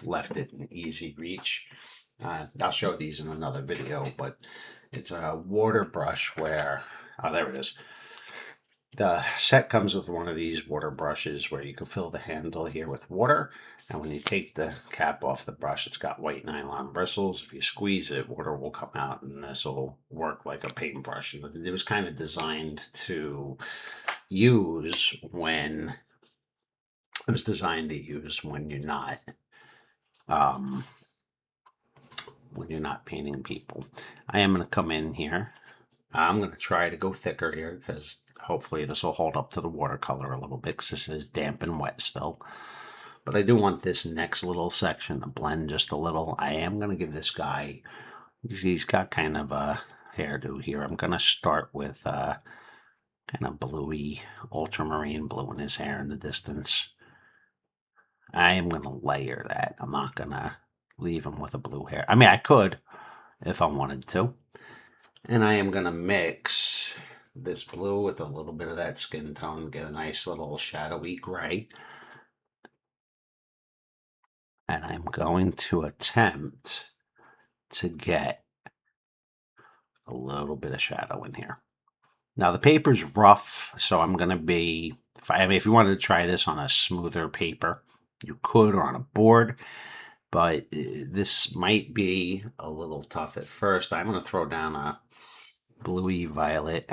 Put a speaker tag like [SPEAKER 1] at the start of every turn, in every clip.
[SPEAKER 1] left it in easy reach. I'll show these in another video, but it's a water brush where, oh, there it is. The set comes with one of these water brushes where you can fill the handle here with water. And when you take the cap off the brush, it's got white nylon bristles. If you squeeze it, water will come out and this will work like a paintbrush. And it was kind of designed to use when when um, you're not painting people. I am going to come in here. I'm going to try to go thicker here because hopefully this will hold up to the watercolor a little bit because this is damp and wet still. But I do want this next little section to blend just a little. I am going to give this guy, he's got kind of a hairdo here. I'm going to start with kind of bluey, ultramarine blue in his hair in the distance. I am going to layer that. I'm not going to leave him with a blue hair. I mean, I could if I wanted to. And I am going to mix this blue with a little bit of that skin tone, get a nice little shadowy gray. And I'm going to attempt to get a little bit of shadow in here. Now the paper's rough, so I'm going to be, if you wanted to try this on a smoother paper, you could, or on a board, but this might be a little tough at first. I'm going to throw down a bluey violet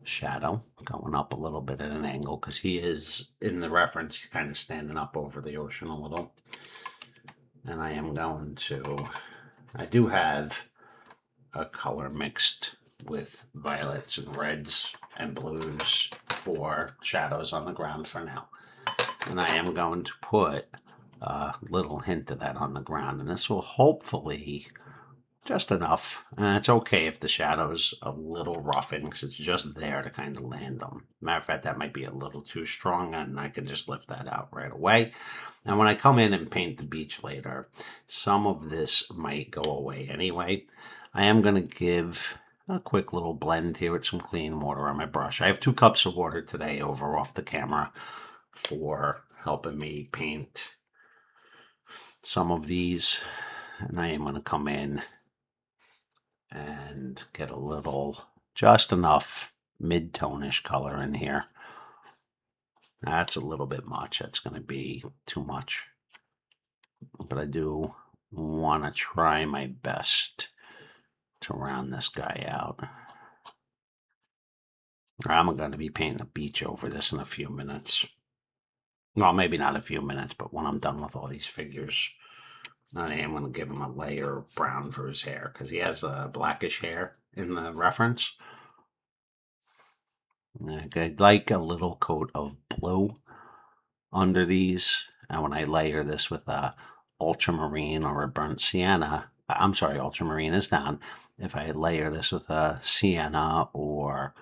[SPEAKER 1] shadow going up a little bit at an angle because he is in the reference kind of standing up over the ocean a little. And I am going to, I do have a color mixed with violets and reds and blues for shadows on the ground for now. And I am going to put a little hint of that on the ground, and this will hopefully just enough. And it's okay if the shadow's a little roughened because it's just there to kind of land on. Matter of fact, that might be a little too strong and I can just lift that out right away. And when I come in and paint the beach later, some of this might go away anyway. I am going to give a quick little blend here with some clean water on my brush. I have 2 cups of water today over off the camera for helping me paint some of these. And I am going to come in and get a little, just enough mid-tone-ish color in here. That's a little bit much. That's going to be too much. But I do want to try my best to round this guy out. I'm going to be painting a beach over this in a few minutes. Well, maybe not a few minutes, but when I'm done with all these figures. I am going to give him a layer of brown for his hair because he has a blackish hair in the reference. I'd like a little coat of blue under these. And when I layer this with a ultramarine or a burnt sienna, I'm sorry, ultramarine is down. If I layer this with a sienna or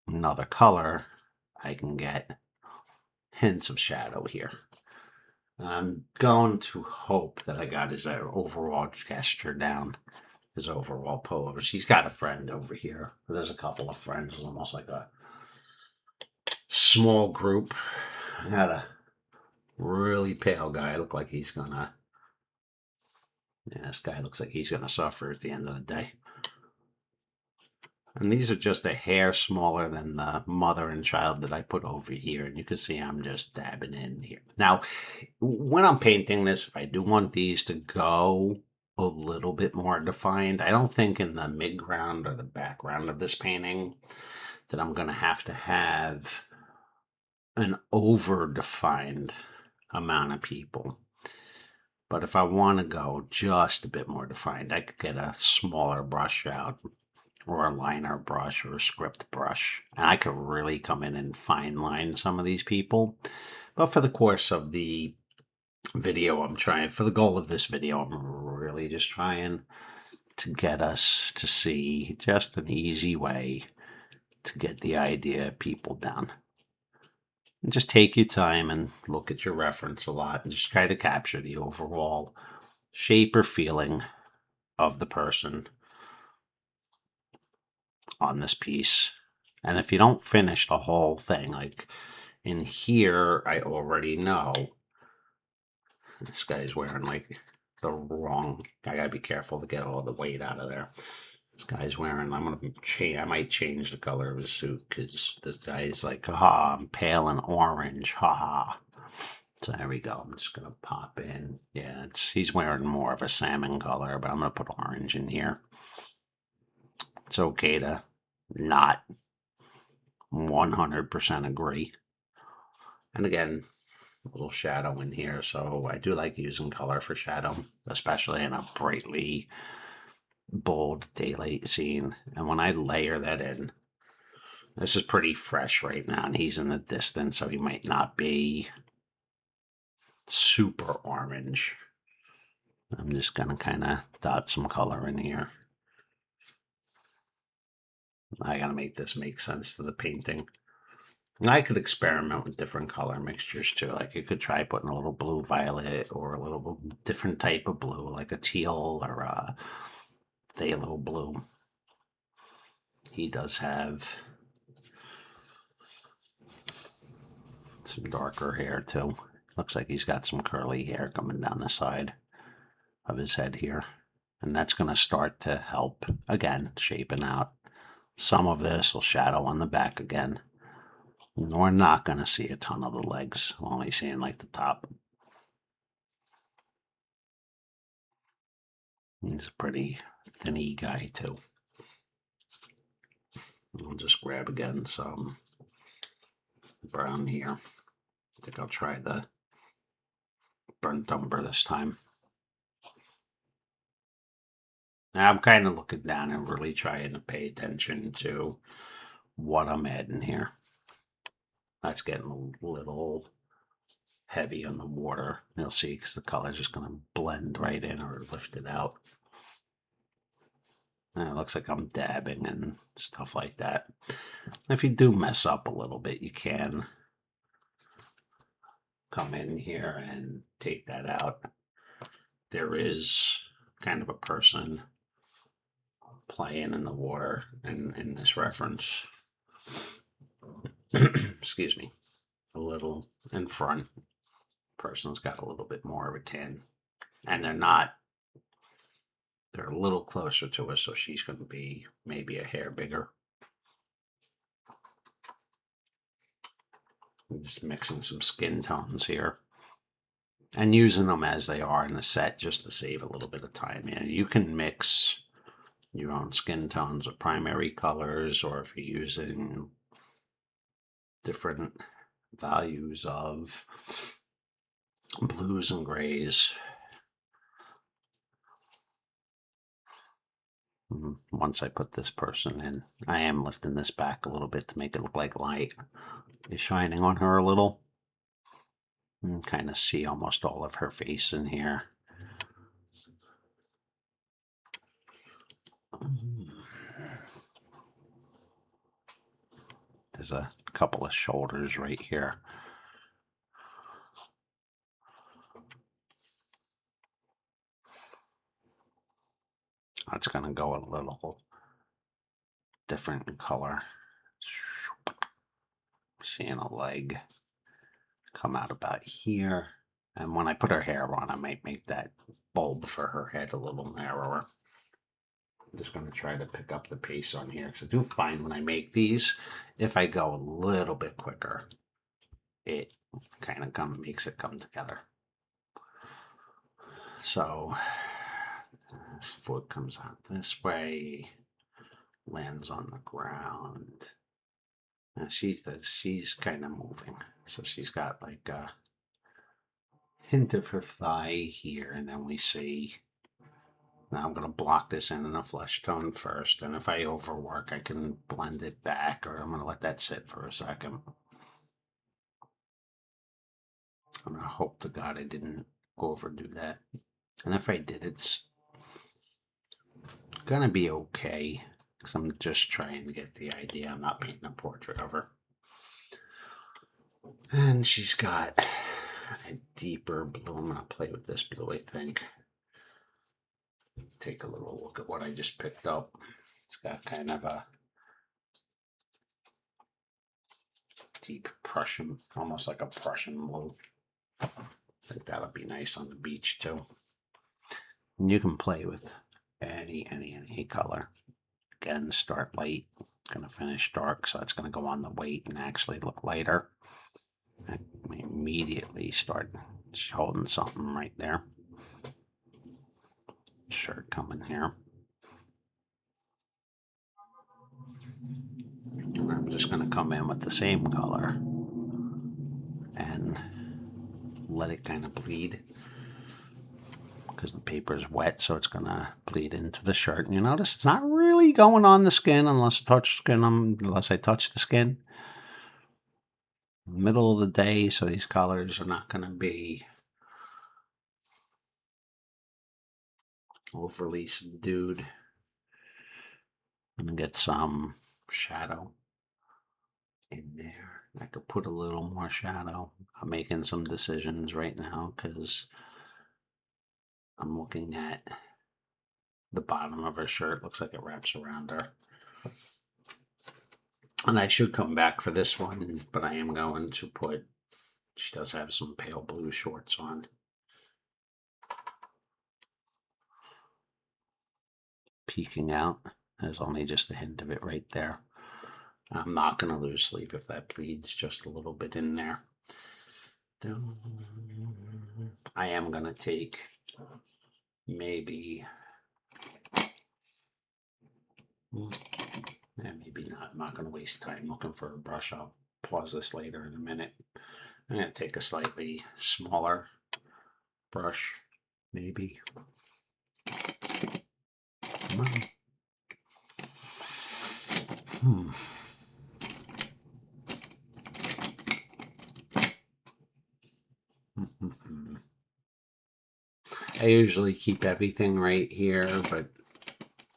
[SPEAKER 1] another color, I can get hints of shadow here. I'm going to hope that I got his overall gesture down, his overall pose. He's got a friend over here. There's a couple of friends. It's almost like a small group. I had a really pale guy. Look like he's gonna. Yeah, this guy looks like he's gonna suffer at the end of the day. And these are just a hair smaller than the mother and child that I put over here. And you can see I'm just dabbing in here. Now, when I'm painting this, if I do want these to go a little bit more defined, I don't think in the midground or the background of this painting that I'm going to have an over-defined amount of people. But if I want to go just a bit more defined, I could get a smaller brush out, or a liner brush or a script brush. And I could really come in and fine line some of these people. But for the course of the video, for the goal of this video, I'm really just trying to get us to see just an easy way to get the idea of people down. And just take your time and look at your reference a lot and just try to capture the overall shape or feeling of the person on this piece. And if you don't finish the whole thing, like in here, I already know This guy's wearing like the wrong. I gotta be careful to get all the weight out of there. This guy's wearing. I'm gonna change. I might change the color of his suit because this guy's like, ha, I'm pale and orange, ha ha. So there we go. I'm just gonna pop in. Yeah, he's wearing more of a salmon color, but I'm gonna put orange in here. It's okay to not 100% agree. And again, a little shadow in here. So I do like using color for shadow, especially in a brightly bold daylight scene. And when I layer that in, this is pretty fresh right now, and he's in the distance, so he might not be super orange. I'm just gonna kind of dot some color in here. I gotta make this make sense to the painting. And I could experiment with different color mixtures too. Like you could try putting a little blue violet or a little different type of blue, like a teal or a phthalo blue. He does have some darker hair too. Looks like he's got some curly hair coming down the side of his head here. And that's going to start to help, again, shaping out. Some of this will shadow on the back again. We're not going to see a ton of the legs. We're only seeing like the top. He's a pretty thinny guy too. I'll just grab again some brown here. I think I'll try the burnt umber this time. Now I'm kind of looking down and really trying to pay attention to what I'm adding here. That's getting a little heavy on the water. You'll see because the color's just going to blend right in or lift it out. And it looks like I'm dabbing and stuff like that. If you do mess up a little bit, you can come in here and take that out. There is kind of a person playing in the water in this reference. Excuse me. A little in front. Person's got a little bit more of a tan. And they're a little closer to us, so she's going to be maybe a hair bigger. I'm just mixing some skin tones here and using them as they are in the set just to save a little bit of time. And you can mix your own skin tones or primary colors, or if you're using different values of blues and grays. Once I put this person in, I am lifting this back a little bit to make it look like light is shining on her a little. You can kind of see almost all of her face in here. There's a couple of shoulders right here. That's going to go a little different in color. Seeing a leg come out about here. And when I put her hair on, I might make that bulb for her head a little narrower. I'm just going to try to pick up the pace on here because I do find when I make these, if I go a little bit quicker, it kind of makes it come together. So this foot comes out this way, lands on the ground. And she's kind of moving. So she's got like a hint of her thigh here, and then we see. Now I'm going to block this in a flesh tone first, and if I overwork, I can blend it back, or I'm going to let that sit for a second. I'm going to hope to God I didn't overdo that. And if I did, it's going to be okay, because I'm just trying to get the idea. I'm not painting a portrait of her. And she's got a deeper blue. I'm going to play with this blue, I think. Take a little look at what I just picked up. It's got kind of a deep Prussian, almost like a Prussian blue. I think that'll be nice on the beach too. And you can play with any color. Again, start light, gonna finish dark, so that's gonna go on the weight and actually look lighter. I immediately start holding something right there. Shirt coming here. And I'm just gonna come in with the same color and let it kind of bleed because the paper is wet, so it's gonna bleed into the shirt. And you notice it's not really going on the skin unless I touch skin. Unless I touch the skin. Middle of the day, so these colors are not gonna be overly subdued. I'm gonna get some shadow in there. I could put a little more shadow. I'm making some decisions right now because I'm looking at the bottom of her shirt. Looks like it wraps around her. And I should come back for this one, but I am going to put, she does have some pale blue shorts on. Peeking out. There's only just a hint of it right there. I'm not going to lose sleep if that bleeds just a little bit in there. I am going to take maybe, maybe not. I'm not going to waste time looking for a brush. I'll pause this later in a minute. I'm going to take a slightly smaller brush, maybe. Come on. I usually keep everything right here, but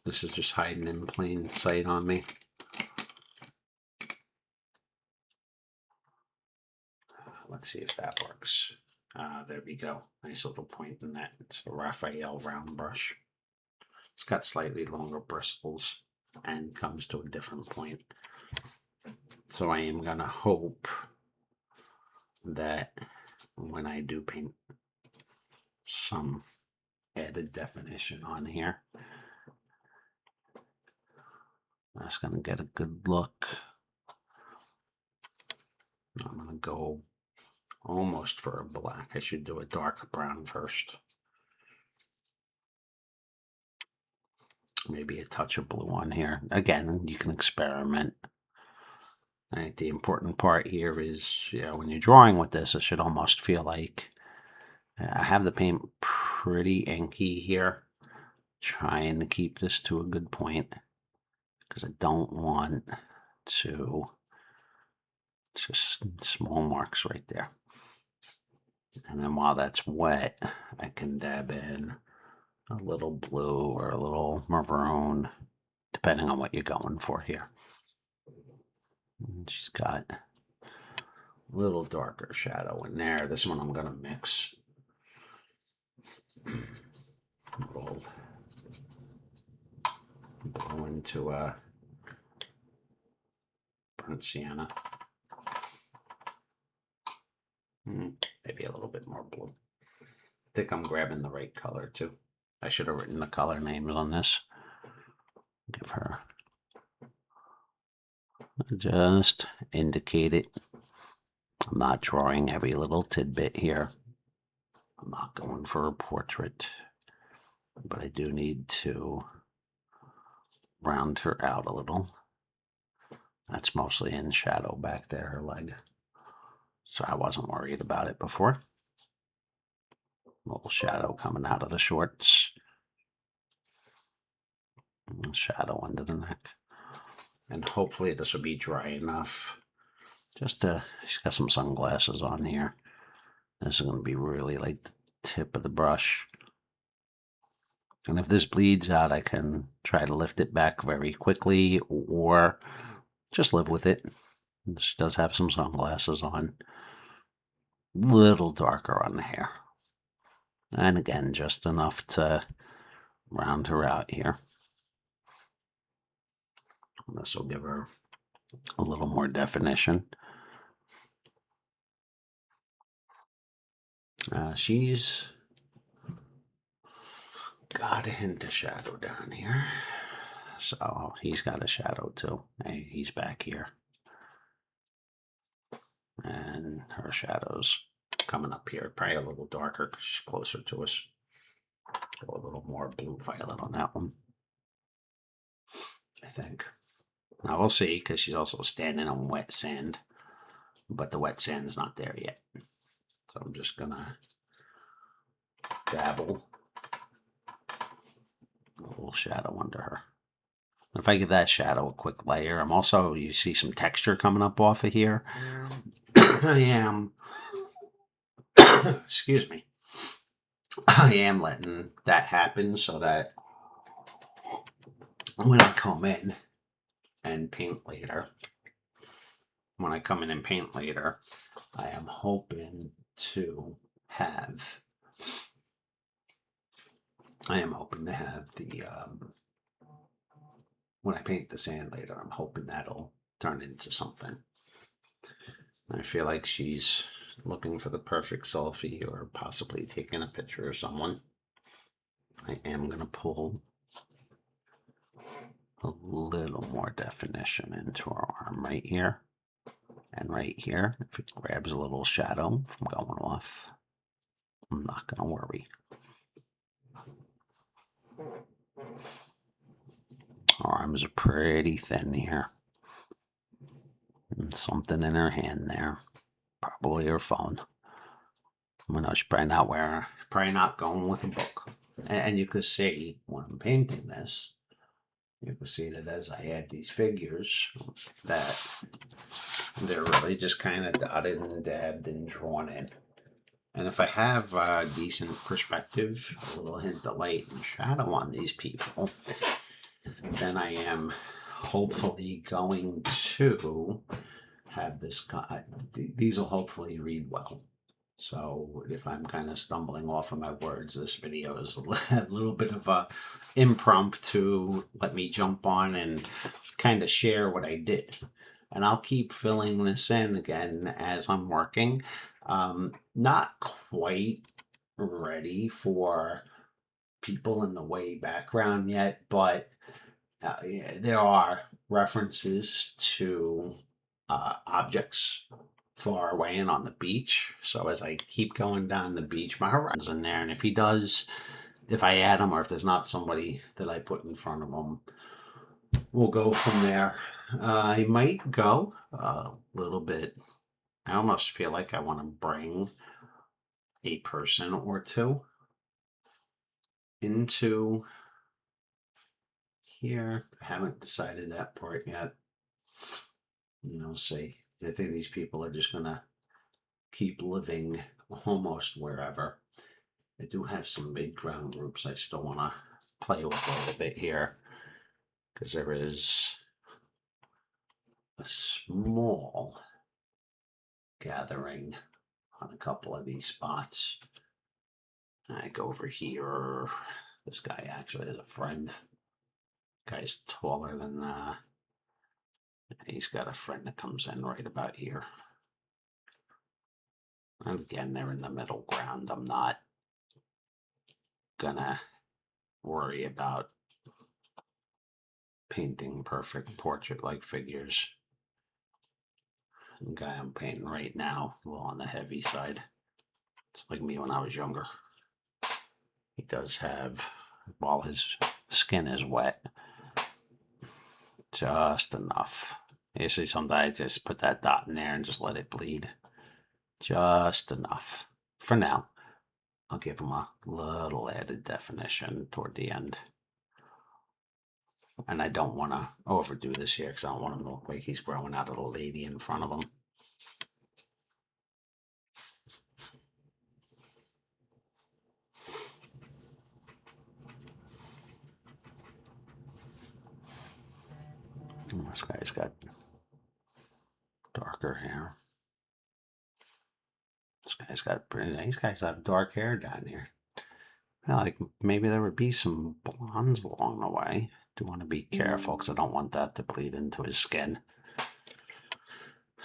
[SPEAKER 1] this is just hiding in plain sight on me. Let's see if that works. There we go. Nice little point in that. It's a Raphael round brush. It's got slightly longer bristles and comes to a different point. So I am going to hope that when I do paint some added definition on here, that's going to get a good look. I'm going to go almost for a black. I should do a dark brown first. Maybe a touch of blue on here. Again, you can experiment. I think the important part here is, when you're drawing with this, it should almost feel like I have the paint pretty inky here. Trying to keep this to a good point because I don't want to just small marks right there. And then while that's wet, I can dab in a little blue or a little maroon, depending on what you're going for here. And she's got a little darker shadow in there. This one I'm going to mix. Roll blue into a burnt sienna. Maybe a little bit more blue. I think I'm grabbing the right color too. I should have written the color names on this. Give her, just indicate it. I'm not drawing every little tidbit here. I'm not going for a portrait, but I do need to round her out a little. That's mostly in shadow back there, her leg. So I wasn't worried about it before. A little shadow coming out of the shorts. Shadow under the neck. And hopefully this will be dry enough. She's got some sunglasses on here. This is going to be really like the tip of the brush. And if this bleeds out, I can try to lift it back very quickly or just live with it. She does have some sunglasses on. Little darker on the hair. And again, just enough to round her out here. This will give her a little more definition. She's got a hint of shadow down here. So he's got a shadow too. Hey, he's back here. And her shadow's coming up here. Probably a little darker because she's closer to us. Go a little more blue violet on that one, I think. Now we'll see because she's also standing on wet sand. But the wet sand is not there yet. So I'm just gonna dabble a little shadow under her. If I give that shadow a quick layer, I'm also, you see some texture coming up off of here. I am, excuse me, I am letting that happen so that when I come in and paint later, I am hoping to have, the, when I paint the sand later, I'm hoping that'll turn into something. I feel like she's looking for the perfect selfie or possibly taking a picture of someone. I am going to pull a little more definition into her arm right here and right here. If it grabs a little shadow from going off, I'm not going to worry. Arms are pretty thin here. And something in her hand there. Probably her phone. I know she's probably not going with a book. And you could see when I'm painting this, you can see that as I add these figures, that they're really just kind of dotted and dabbed and drawn in. And if I have a decent perspective, a little hint of light and shadow on these people, then I am hopefully going to have this, these will hopefully read well. So if I'm kind of stumbling off of my words, this video is a little bit of a impromptu, let me jump on and kind of share what I did. And I'll keep filling this in again as I'm working. Not quite ready for people in the way background yet, but there are references to objects far away and on the beach. So as I keep going down the beach, my horizon's in there. And if I add them or if there's not somebody that I put in front of them, we'll go from there. I might go a little bit. I almost feel like I want to bring a person or two into here. I haven't decided that part yet. Say, I think these people are just going to keep living almost wherever. I do have some mid-ground groups I still want to play with a little bit here because there is a small gathering on a couple of these spots. I go over here. This guy actually is a friend. Guy's taller than, he's got a friend that comes in right about here. And again, they're in the middle ground. I'm not gonna worry about painting perfect portrait-like figures. The guy I'm painting right now, a little on the heavy side. It's like me when I was younger. He does have, while his skin is wet, just enough. You see, sometimes I just put that dot in there and just let it bleed. Just enough. For now, I'll give him a little added definition toward the end. And I don't want to overdo this here because I don't want him to look like he's growing out of the lady in front of him. This guy's got darker hair. These guys have dark hair down here. Like maybe there would be some blondes along the way. Do want to be careful because I don't want that to bleed into his skin.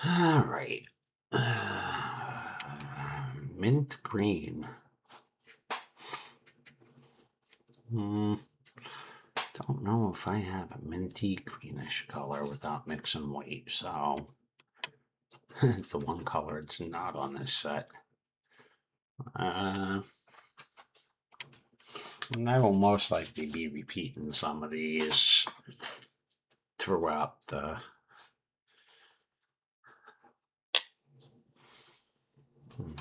[SPEAKER 1] All right. mint green. Don't know if I have a minty greenish color without mixing white, so it's the one color it's not on this set. And I will most likely be repeating some of these throughout the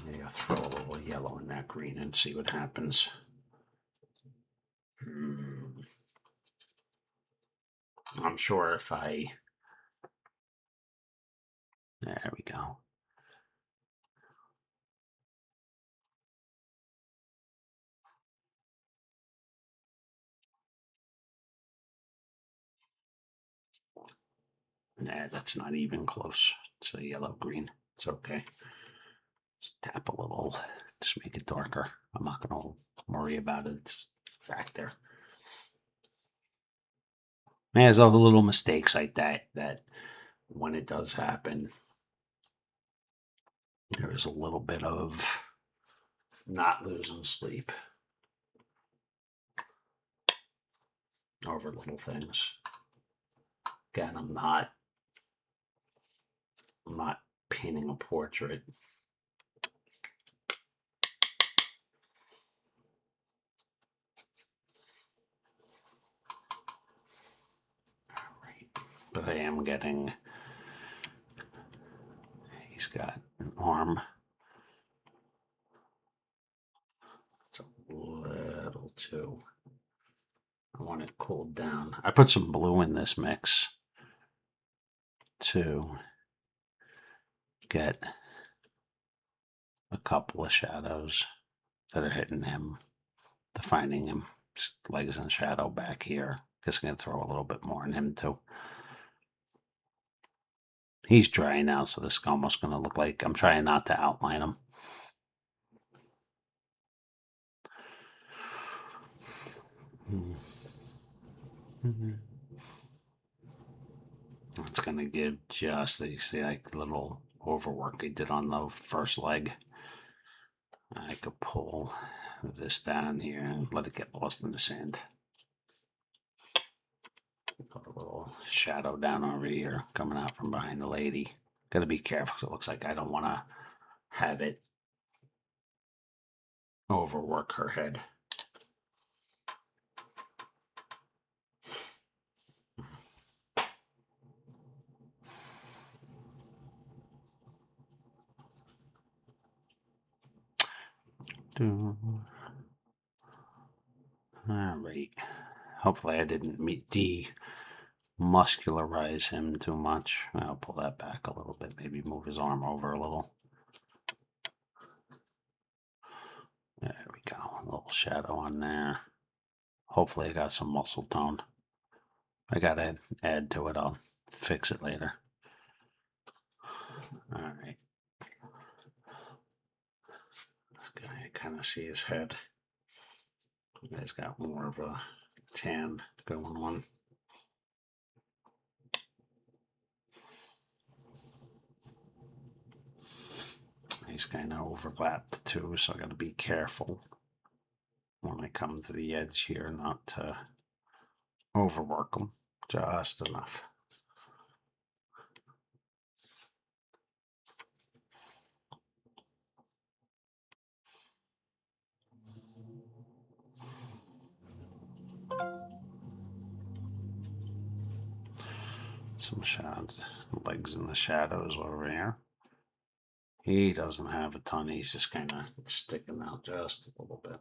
[SPEAKER 1] maybe I'll throw a little yellow in that green and see what happens. I'm sure if I... There we go. Nah, that's not even close. It's a yellow-green. It's okay. Just tap a little. Just make it darker. I'm not going to worry about it. It's back there. There's all the little mistakes like that when it does happen, there is a little bit of not losing sleep over little things. Again, I'm not painting a portrait. All right. But I am getting, he's got an arm. It's a little too, I want it cooled down. I put some blue in this mix to get a couple of shadows that are hitting him, defining him. Just legs in shadow back here. Just gonna throw a little bit more on him too. He's dry now, so this is almost gonna look like I'm trying not to outline him. It's gonna give just, you see, like little overwork I did on the first leg. I could pull this down here and let it get lost in the sand. Put a little shadow down over here coming out from behind the lady. Gotta be careful because it looks like I don't want to have it overwork her head. All right. Hopefully I didn't muscularize him too much. I'll pull that back a little bit, maybe move his arm over a little. There we go, a little shadow on there. Hopefully I got some muscle tone. I gotta add to it, I'll fix it later. All right. This guy, kind of see his head. You guys got more of a tan going on. He's kind of overlapped too, so I got to be careful when I come to the edge here not to overwork them just enough. Some shadows, legs in the shadows over here. He doesn't have a ton, he's just kind of sticking out just a little bit.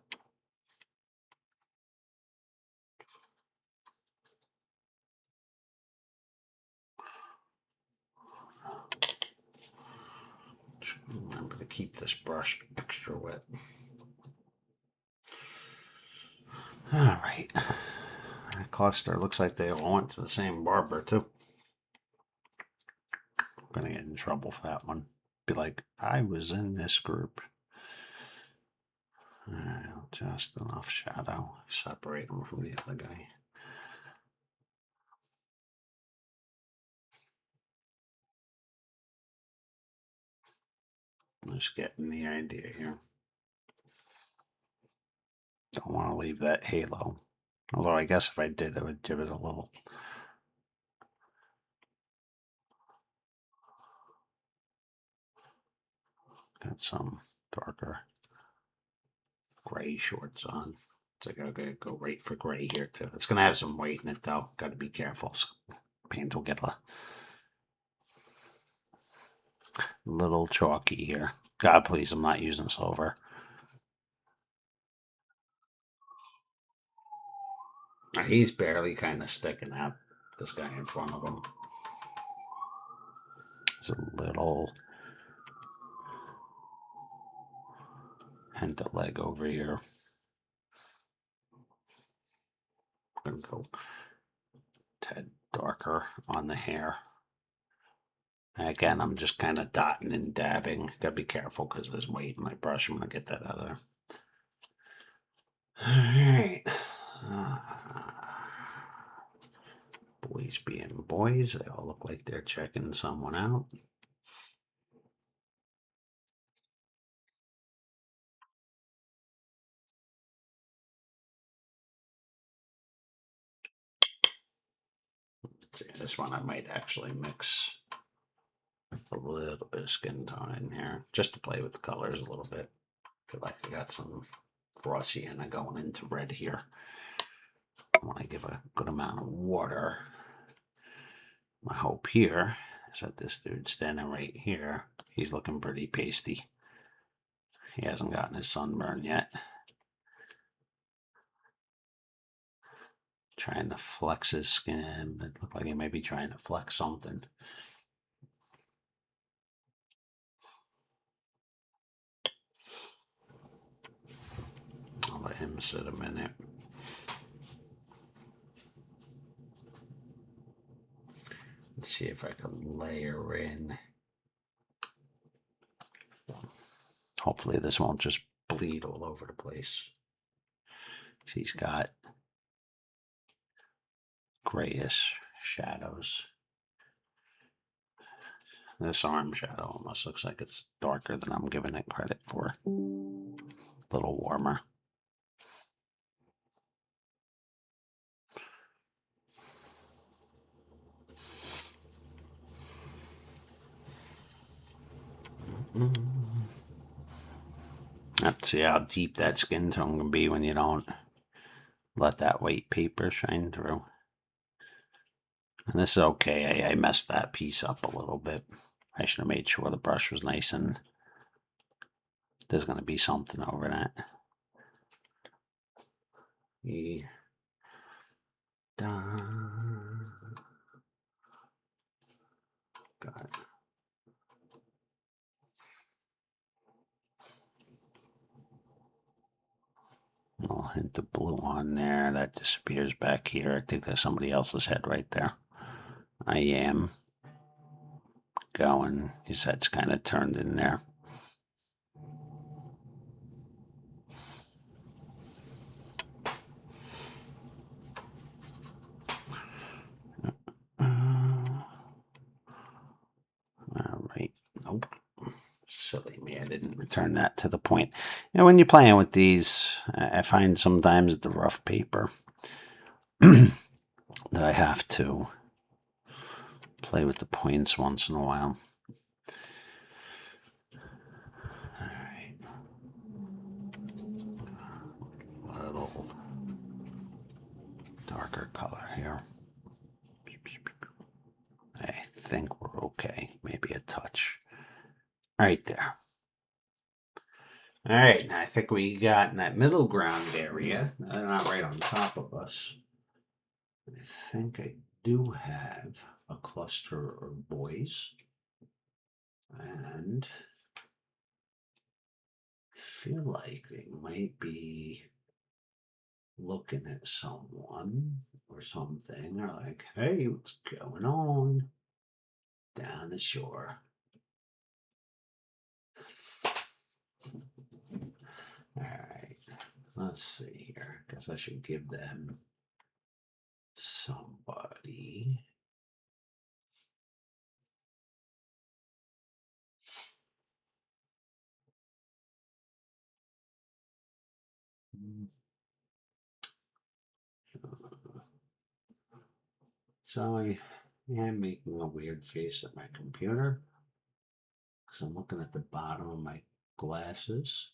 [SPEAKER 1] Remember to keep this brush extra wet. All right. That cluster looks like they all went to the same barber too. I'm gonna get in trouble for that one. Be like, I was in this group. Just enough shadow. Separate him from the other guy. Just getting the idea here. Don't want to leave that halo. Although I guess if I did, I would give it a little. Got some darker gray shorts on. So I gotta go right for gray here too. It's gonna have some weight in it though. Got to be careful. So paint will get a little chalky here. God, please, I'm not using silver. He's barely kind of sticking out. This guy in front of him. There's a little hint of leg over here. I'm gonna go tad darker on the hair. Again, I'm just kind of dotting and dabbing. Gotta be careful because there's weight in my brush. I'm gonna get that out of there. Alright. Boys being boys, they all look like they're checking someone out. See, this one I might actually mix a little bit of skin tone in here just to play with the colors a little bit. Feel like I got some raw sienna going into red here. When I give a good amount of water, my hope here is that this dude standing right here, he's looking pretty pasty. He hasn't gotten his sunburn yet. Trying to flex his skin. It looked like he may be trying to flex something. I'll let him sit a minute. Let's see if I can layer in. Hopefully this won't just bleed all over the place. He's got grayish shadows. This arm shadow almost looks like it's darker than I'm giving it credit for. A little warmer. Let's see how deep that skin tone can be when you don't let that white paper shine through. And this is okay. I messed that piece up a little bit. I should have made sure the brush was nice and there's going to be something over that. Got it. I'll hint the blue on there. That disappears back here. I think there's somebody else's head right there. I am going. His head's kind of turned in there. All right. Nope. Silly me. I didn't return that to the point. You know, when you're playing with these, I find sometimes the rough paper that I have to play with the points once in a while. All right. A little darker color here. I think we're okay. Maybe a touch. Right there. All right, now I think we got in that middle ground area. Now they're not right on top of us. I think I do have a cluster of boys. And I feel like they might be looking at someone or something. Or like, hey, what's going on down the shore? All right, let's see here. Guess I should give them somebody. So I am making a weird face at my computer because I'm looking at the bottom of my glasses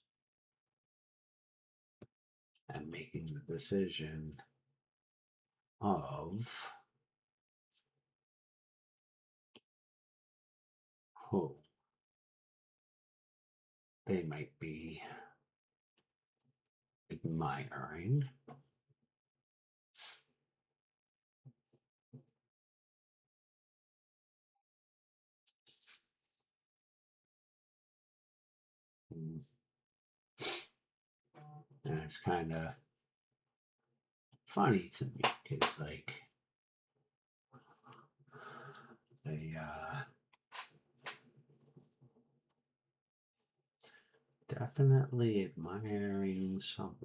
[SPEAKER 1] and making the decision of who they might be admiring. And it's kind of funny to me because, like, they definitely admiring some.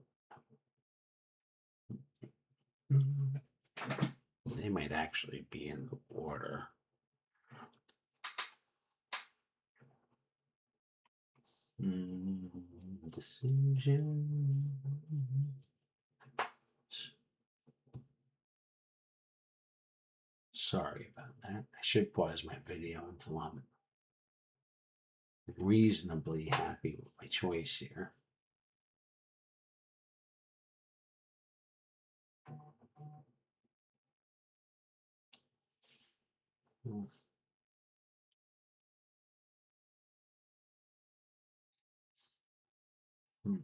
[SPEAKER 1] They might actually be in the water. Decision. Sorry about that. I should pause my video until I'm reasonably happy with my choice here. Hmm.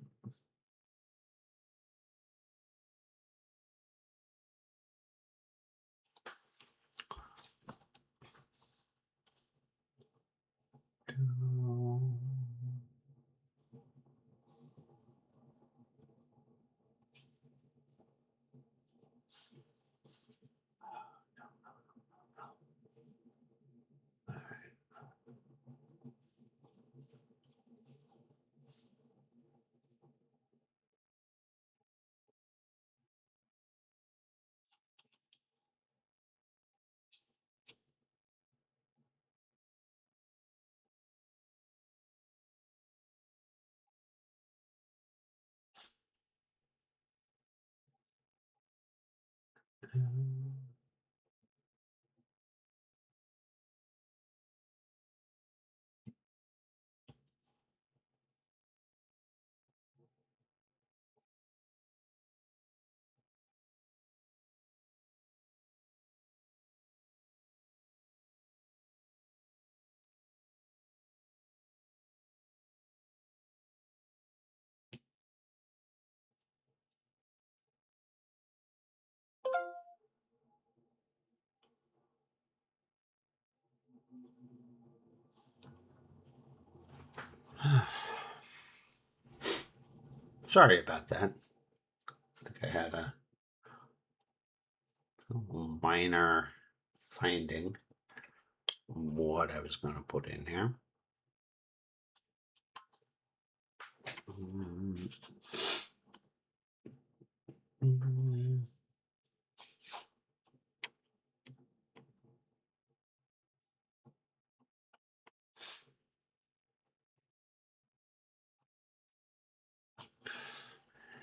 [SPEAKER 1] Sorry about that. I think I had a minor finding what I was going to put in here.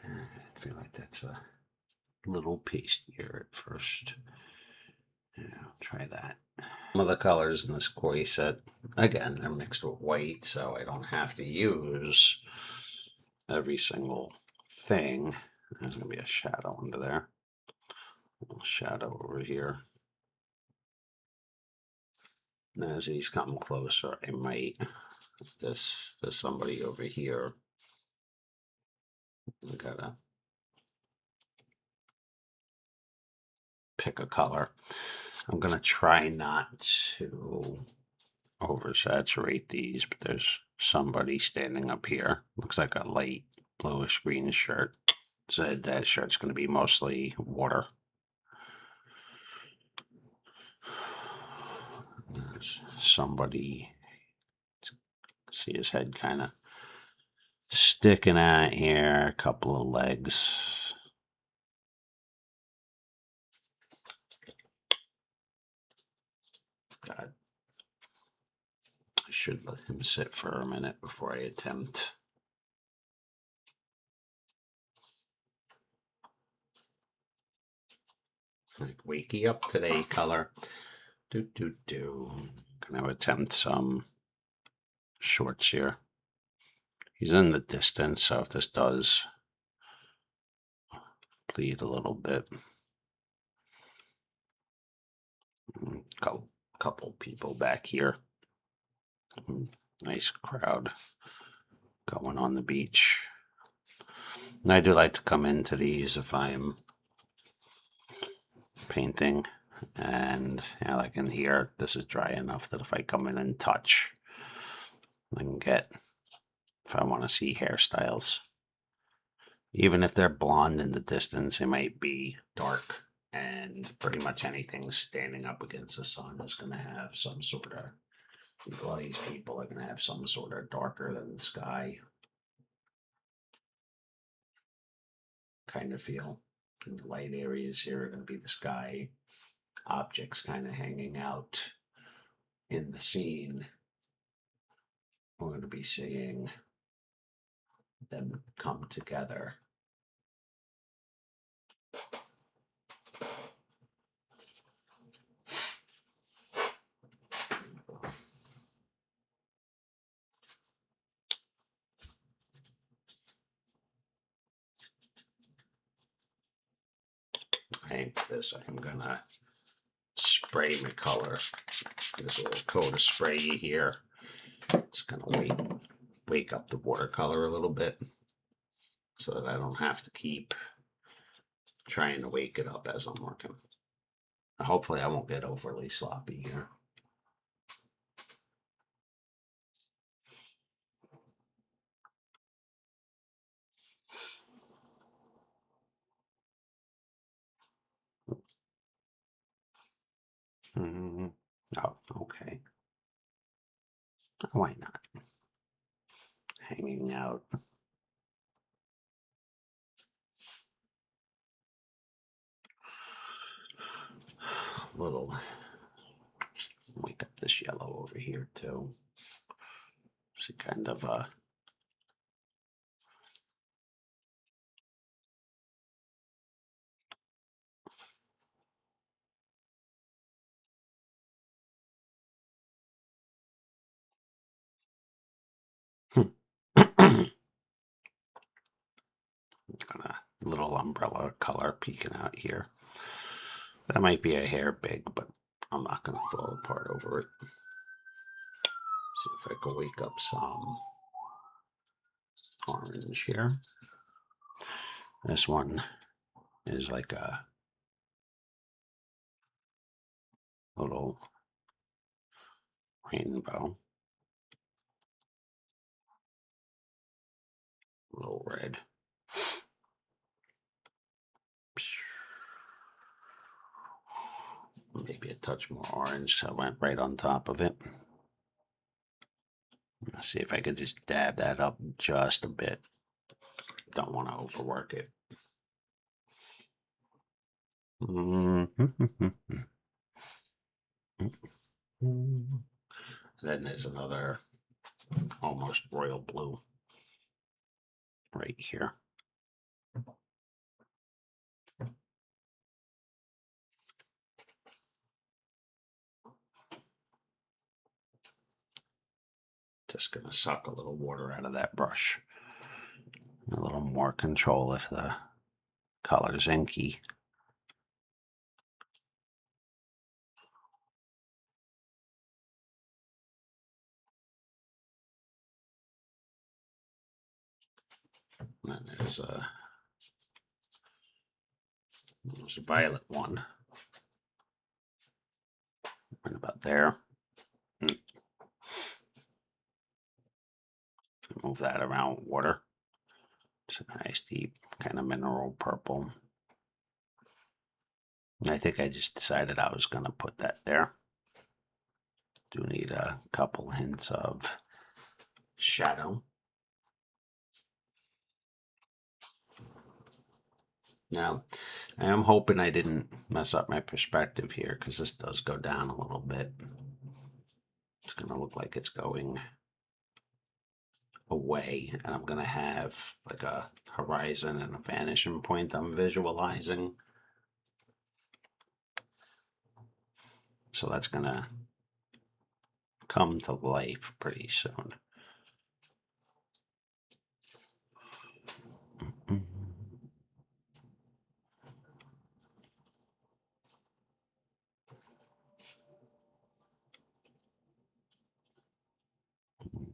[SPEAKER 1] I feel like that's a little pastier at first. Yeah, I'll try that. Some of the colors in this koi set, again, they're mixed with white, so I don't have to use every single thing. There's going to be a shadow under there. A little shadow over here. And as he's coming closer, I might, there's somebody over here. I gotta pick a color. I'm gonna try not to oversaturate these, but there's somebody standing up here. Looks like a light bluish green shirt. So that shirt's gonna be mostly water. There's somebody, see his head kind of sticking out here, a couple of legs. God, I should let him sit for a minute before I attempt. Like, wakey up today, color. Gonna attempt some shorts here. He's in the distance, so if this does bleed a little bit, couple people back here. Nice crowd going on the beach. And I do like to come into these if I'm painting, and like in here, this is dry enough that if I come in and touch, I can get, if I want to see hairstyles. Even if they're blonde in the distance, it might be dark, and pretty much anything standing up against the sun is going to have some sort of, a lot of these people are going to have some sort of darker than the sky kind of feel. And the light areas here are going to be the sky, objects kind of hanging out in the scene. We're going to be seeing them come together. Paint this. I'm gonna spray my color. This little coat of spray here. It's gonna wake up the watercolor a little bit so that I don't have to keep trying to wake it up as I'm working. Hopefully I won't get overly sloppy here. Oh, okay. Why not? Hanging out. Little wake up this yellow over here too. See, kind of kind of little umbrella color peeking out here. That might be a hair big, but I'm not going to fall apart over it. See if I can wake up some orange here. This one is like a little rainbow, a little red. Maybe a touch more orange, so I went right on top of it. Let's see if I could just dab that up just a bit. Don't want to overwork it. Then there's another almost royal blue right here. Just going to suck a little water out of that brush. A little more control if the color's inky. And there's a violet one. Right about there. Move that around with water. It's a nice deep kind of mineral purple. I think I just decided I was going to put that there. Do need a couple hints of shadow. Now, I am hoping I didn't mess up my perspective here because this does go down a little bit. It's going to look like it's going away, and I'm going to have like a horizon and a vanishing point I'm visualizing. So that's gonna come to life pretty soon.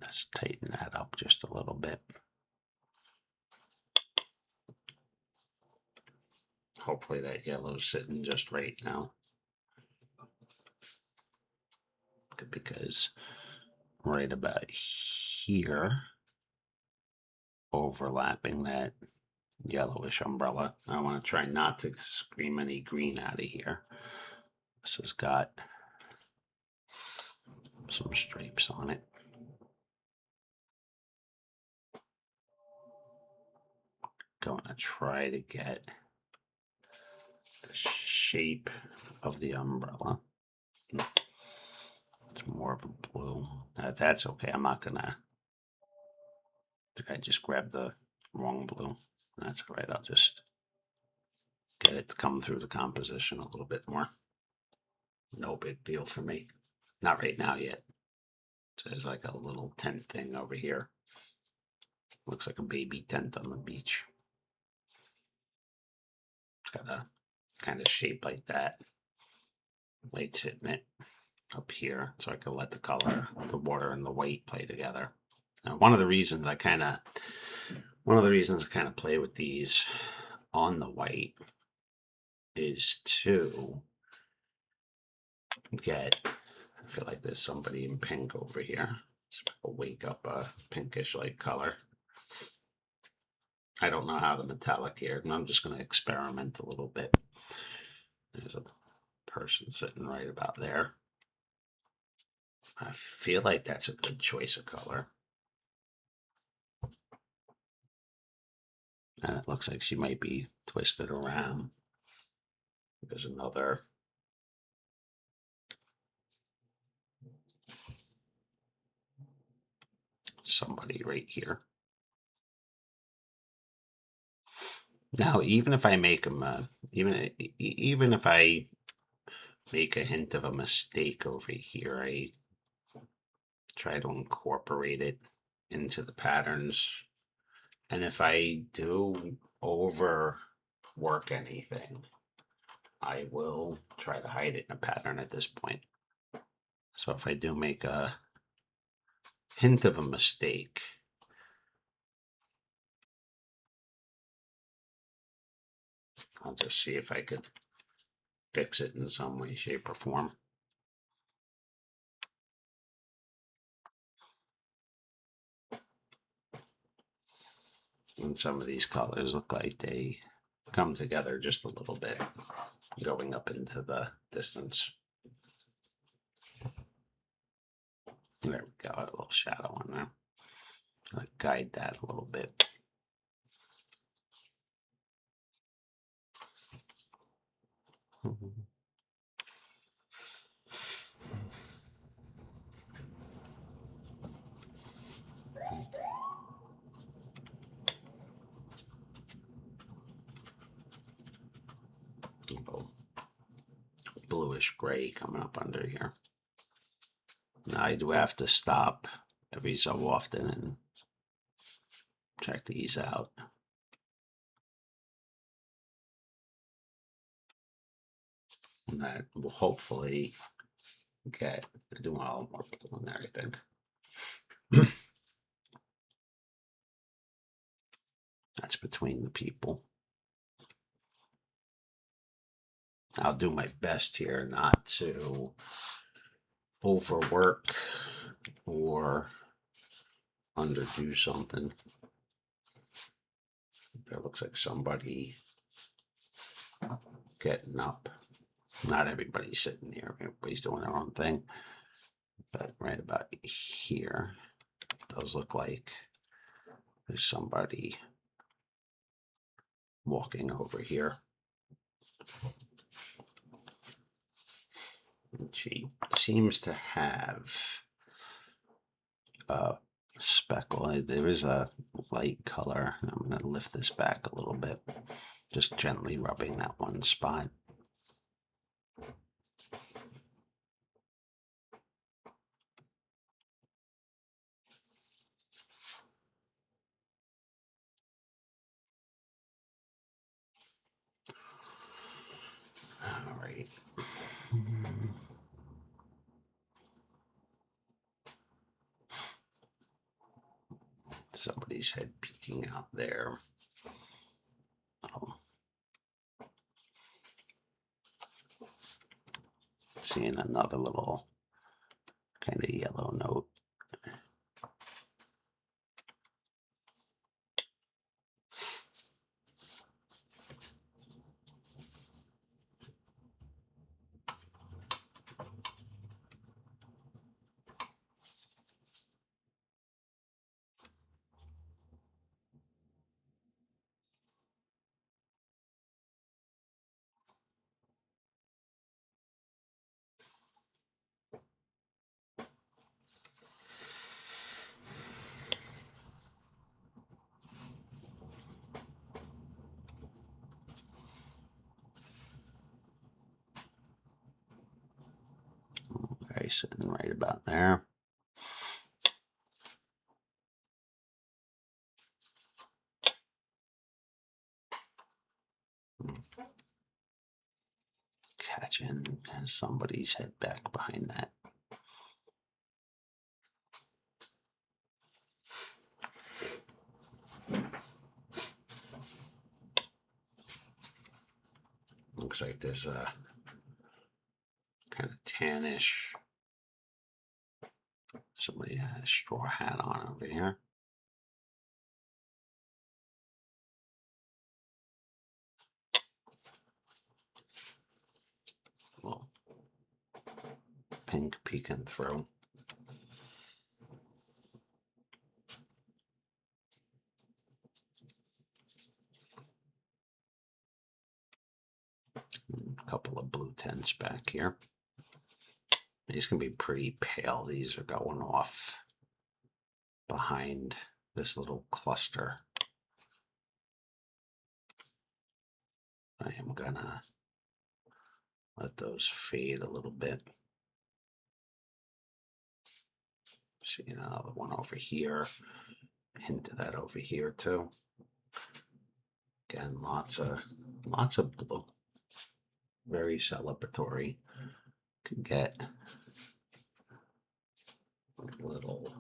[SPEAKER 1] Let's tighten that up just a little bit. Hopefully that yellow's sitting just right now. Because right about here, overlapping that yellowish umbrella, I want to try not to scream any green out of here. This has got some stripes on it. Going to try to get the shape of the umbrella. It's more of a blue. That's okay. I'm not gonna. I just grabbed the wrong blue. That's all right. I'll just get it to come through the composition a little bit more. No big deal for me. Not right now yet. So there's like a little tent thing over here. Looks like a baby tent on the beach. It's got a kind of shape like that. Lights hitting it up here, so I can let the color, the water, and the white play together. Now, one of the reasons I kind of play with these on the white is to get. I feel like there's somebody in pink over here. So I'll wake up a pinkish like color. I don't know how the metallic here, and I'm just going to experiment a little bit. There's a person sitting right about there. I feel like that's a good choice of color. And it looks like she might be twisted around. There's another somebody right here. Now, even if I make them, even if I make a hint of a mistake over here, I try to incorporate it into the patterns. And if I do overwork anything, I will try to hide it in a pattern at this point. So if I do make a hint of a mistake, I'll just see if I could fix it in some way, shape, or form. And some of these colors look like they come together just a little bit, going up into the distance. There we go, a little shadow on there. I'll guide that a little bit. Bluish gray coming up under here. Now I do have to stop every so often and check these out. And that will hopefully get, I do want a little more blue in there, I think. That's between the people. I'll do my best here not to overwork or underdo something. That looks like somebody getting up. Not everybody's sitting here. Everybody's doing their own thing. But right about here, it does look like there's somebody walking over here. And she seems to have a speckle. There is a light color. I'm going to lift this back a little bit, just gently rubbing that one spot. right. Somebody's head peeking out there. Oh. Seeing another little kind of yellow note. Okay, sitting right about there. Catching somebody's head back behind that. Looks like there's a kind of tannish. Somebody had a straw hat on over here. A little pink peeking through. A couple of blue tints back here. These can be pretty pale. These are going off behind this little cluster. I am gonna let those fade a little bit. See another one over here. Hint of that over here too. Again, lots of blue. Very celebratory. Could get a little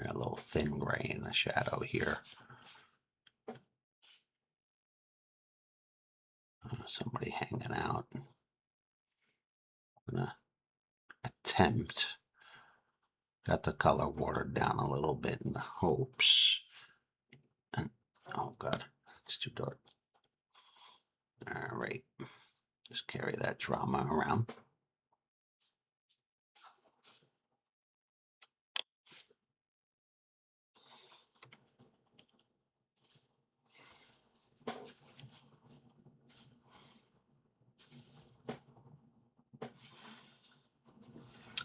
[SPEAKER 1] a little thin gray in the shadow here. Somebody hanging out. I'm gonna attempt. Got the color watered down a little bit in the hopes. And, oh god, it's too dark. All right, just carry that drama around.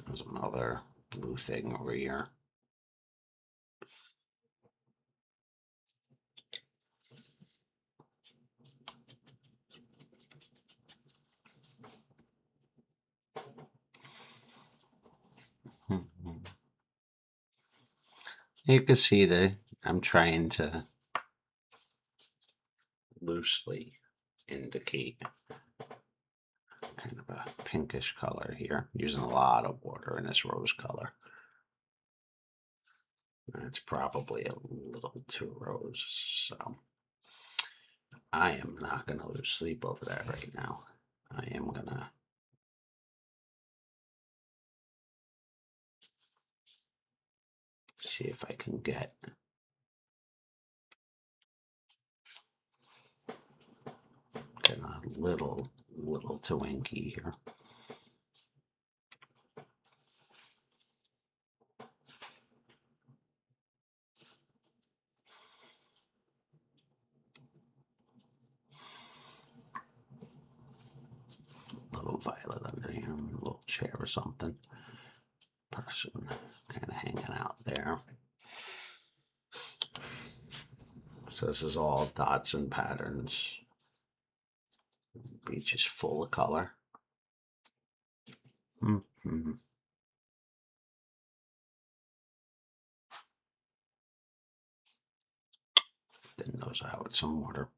[SPEAKER 1] There's another blue thing over here. You can see that I'm trying to loosely indicate kind of a pinkish color here, using a lot of water in this rose color. It's probably a little too rose, so I am not going to lose sleep over that right now. I am going to see if I can get a little too inky here. Little violet under here, a little chair or something. Person kind of hanging out there. So this is all dots and patterns. Beach is full of color. thin those out with some water.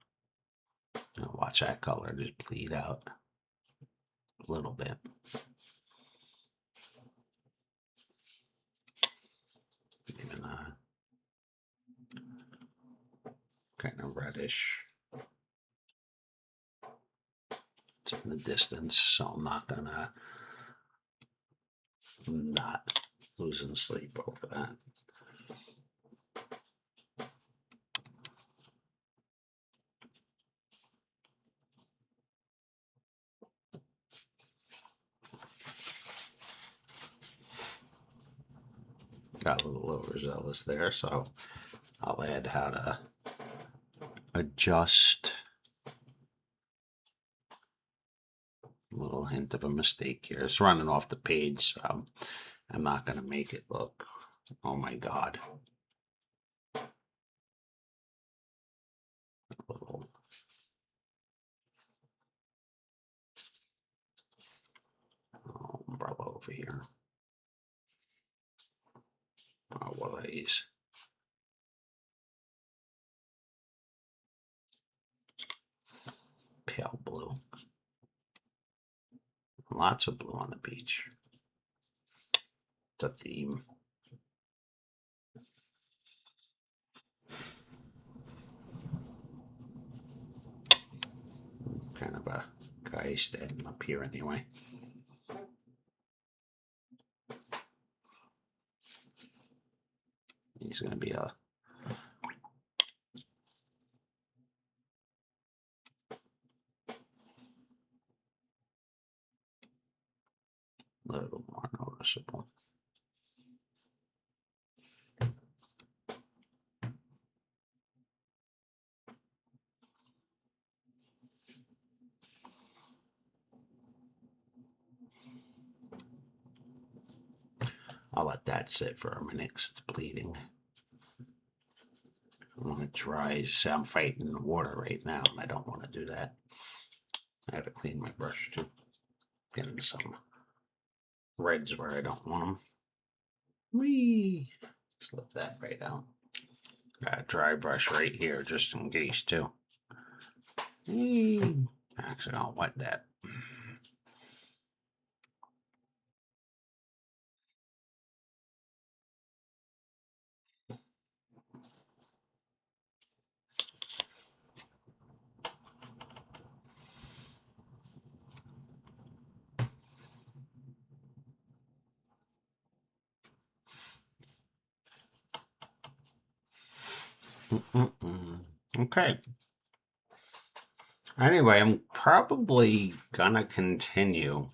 [SPEAKER 1] Now watch that color just bleed out a little bit. Even kind of reddish. It's in the distance, so I'm not gonna not losing sleep over that. Got a little overzealous there, so I'll add how to adjust. A little hint of a mistake here. It's running off the page, so I'm not going to make it look, oh my God. A little umbrella over here. Oh, what are these? Pale blue. Lots of blue on the beach. It's a theme. Kind of a guy standing up here anyway. He's going to be a little more noticeable. I'll let that sit for a minute 'cause it's bleeding. When it dries, see, I'm fighting the water right now, and I don't want to do that. I have to clean my brush too. Getting some reds where I don't want them. Whee! Slip that right out. Got a dry brush right here just in case too. Whee! Actually, I'll wet that. Okay. Anyway, I'm probably gonna continue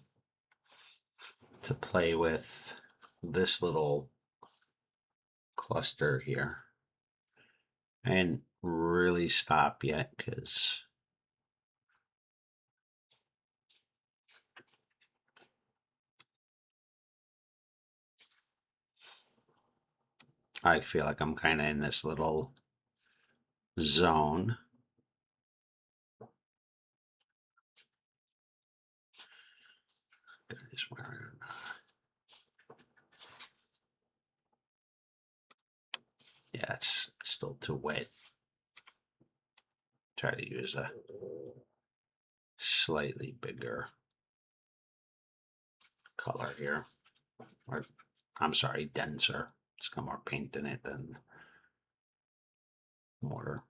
[SPEAKER 1] to play with this little cluster here and really stop yet because I feel like I'm kind of in this little zone. Yeah, it's still too wet. Try to use a slightly bigger color here. Or, I'm sorry, denser. It's got more paint in it than water.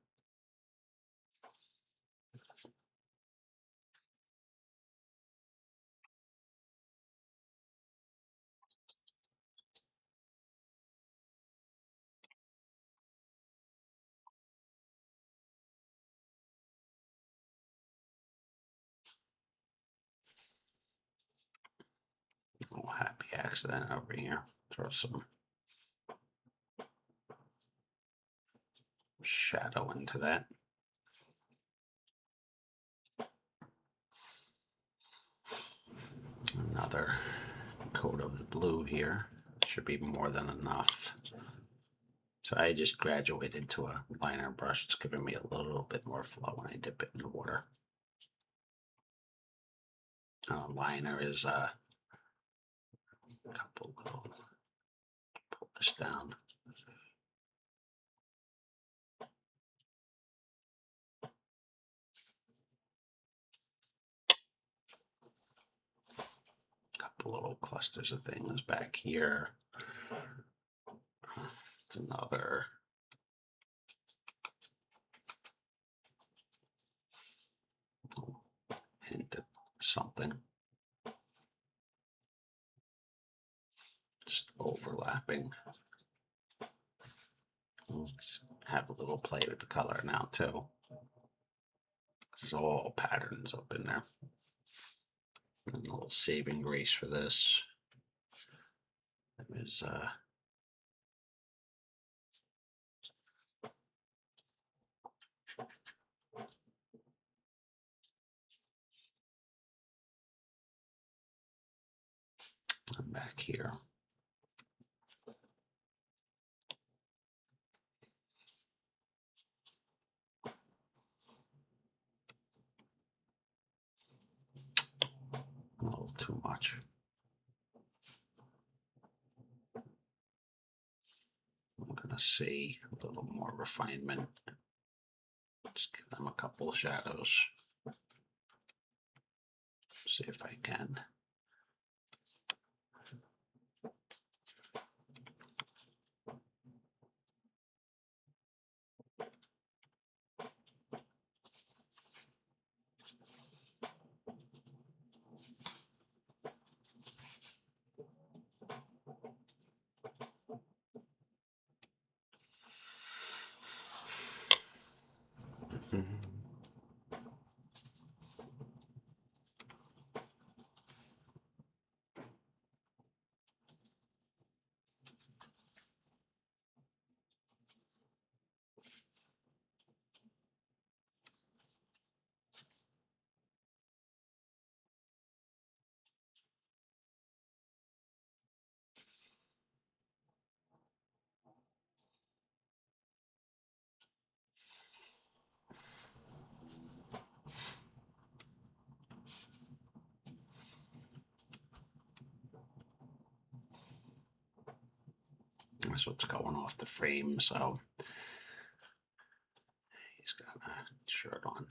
[SPEAKER 1] Oh, happy accident over here. Throw some shadow into that. Another coat of the blue here. Should be more than enough. So I just graduated to a liner brush. It's giving me a little bit more flow when I dip it in the water. Liner is a couple little, pull this down. the little clusters of things back here. It's another. Hint at something. Just overlapping. Let's have a little play with the color now too. There's all patterns up in there. And a little saving grace for this is back here. A little too much. I'm gonna see a little more refinement. Just give them a couple of shadows. See if I can. That's what's going off the frame, so he's got a shirt on.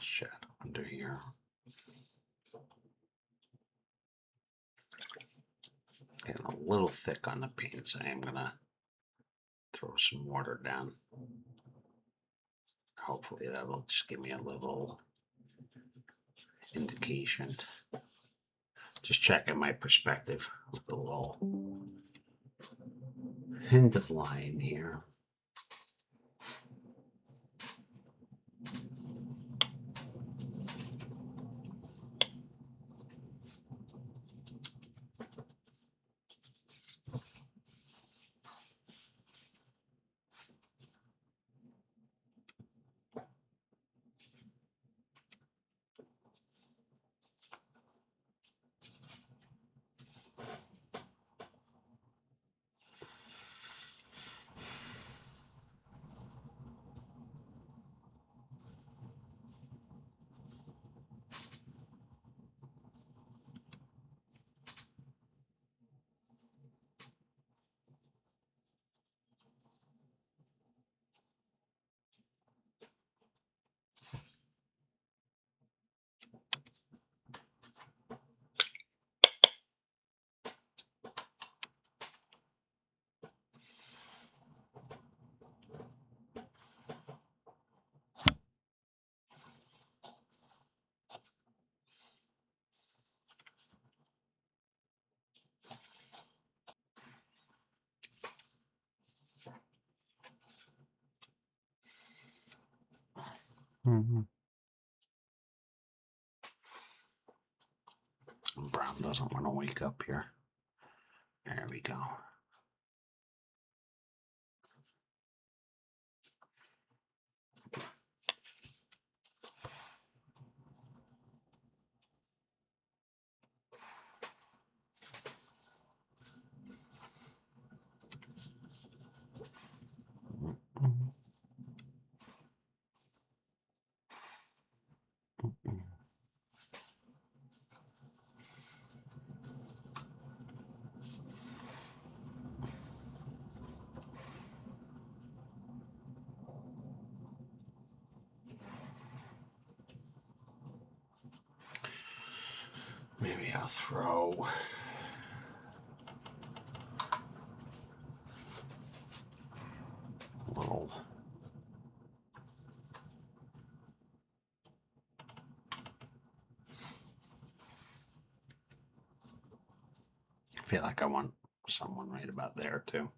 [SPEAKER 1] Shadow under here. Getting a little thick on the paint, so I'm gonna throw some water down. Hopefully that'll just give me a little indication. Just checking my perspective with a little hint of line here. Brown doesn't want to wake up here. There we go. Maybe I'll throw a little. I feel like I want someone right about there too.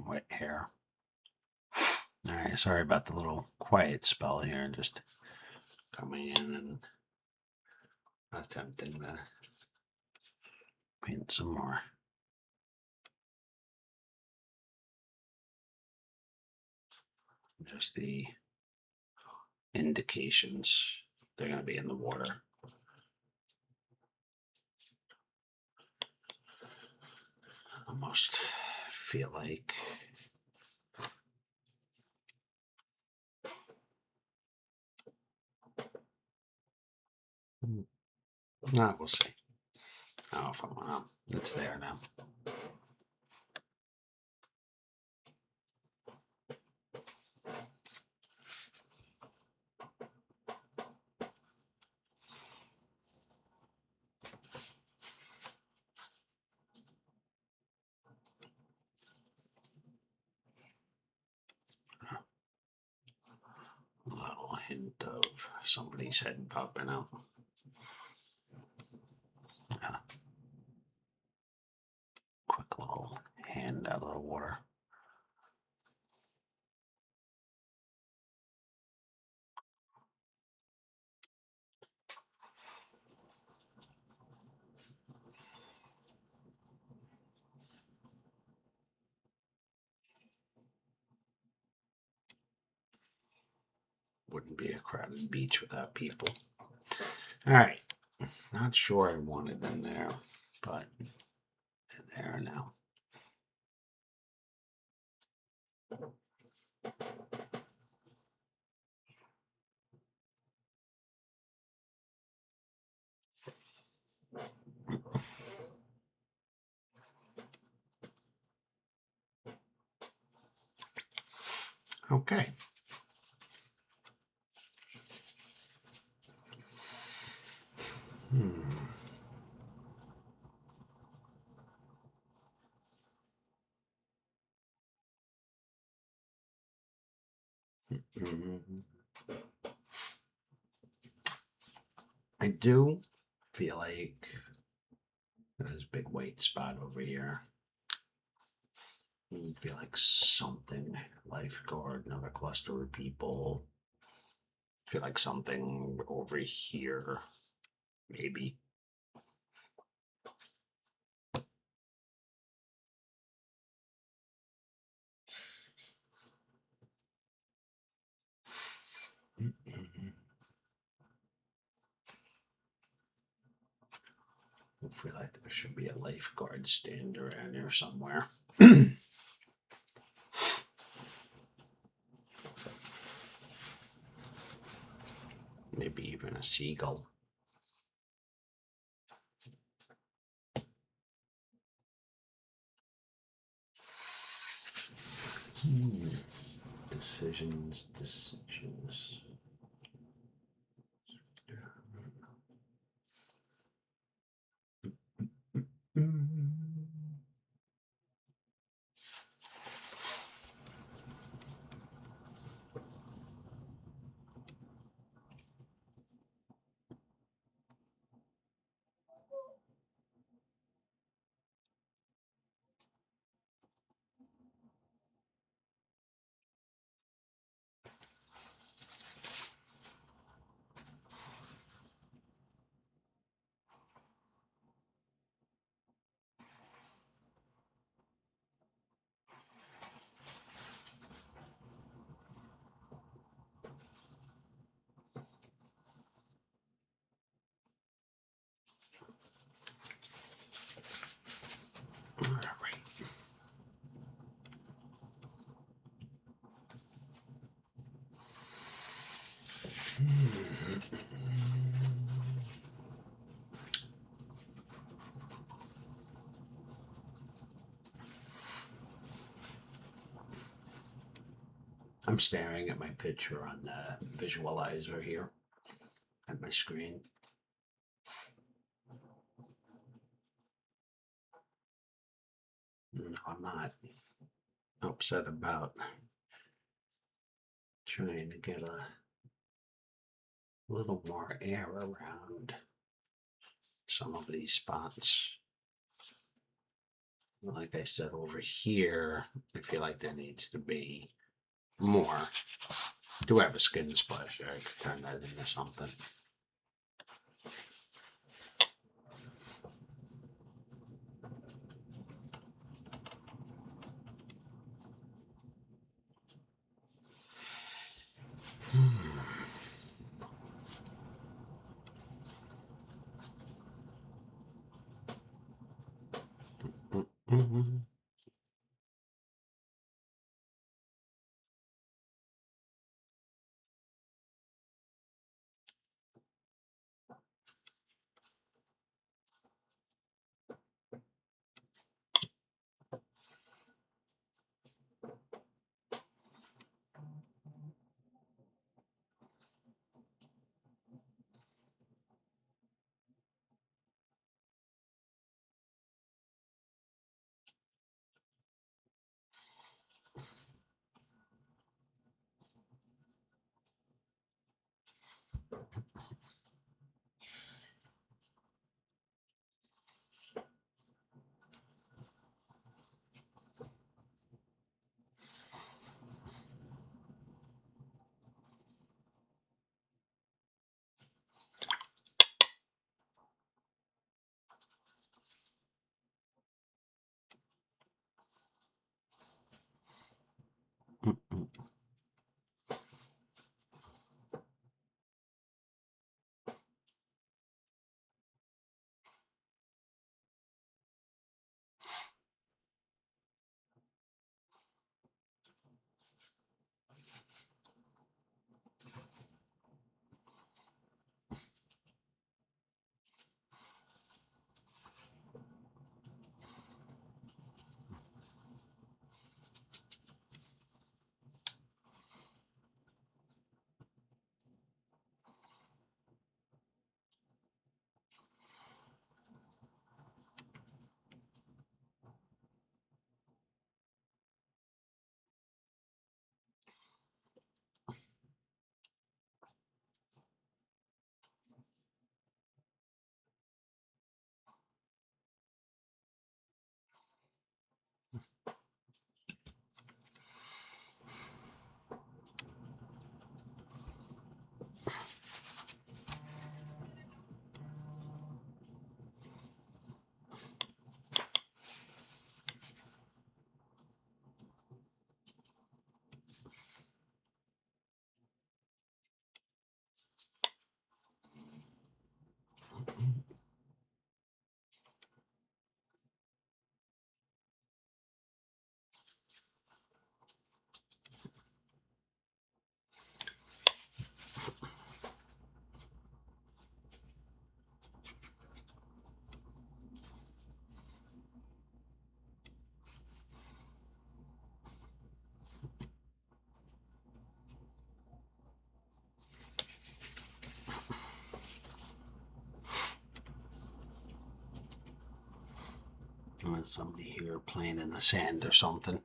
[SPEAKER 1] Wet hair. All right, sorry about the little quiet spell here. Just coming in and attempting to paint some more. Just the indications they're going to be in the water. Almost feel like no, we'll see. Oh, if I'm, it's there now. A little hint of somebody's head popping out. Quick little hand out of the water. Wouldn't be a crowded beach without people. All right. Not sure I wanted them there, but they're there now. Okay. I do feel like there's a big white spot over here. I feel like something, lifeguard, another cluster of people. I feel like something over here, maybe. I feel like there should be a lifeguard stand around here somewhere. Maybe even a seagull. Decisions. All right. I'm staring at my picture on the visualizer here at my screen. I'm not upset about trying to get a little more air around some of these spots. Like I said, over here, I feel like there needs to be more. Do have a skin splash. I could turn that into something. Somebody here playing in the sand or something.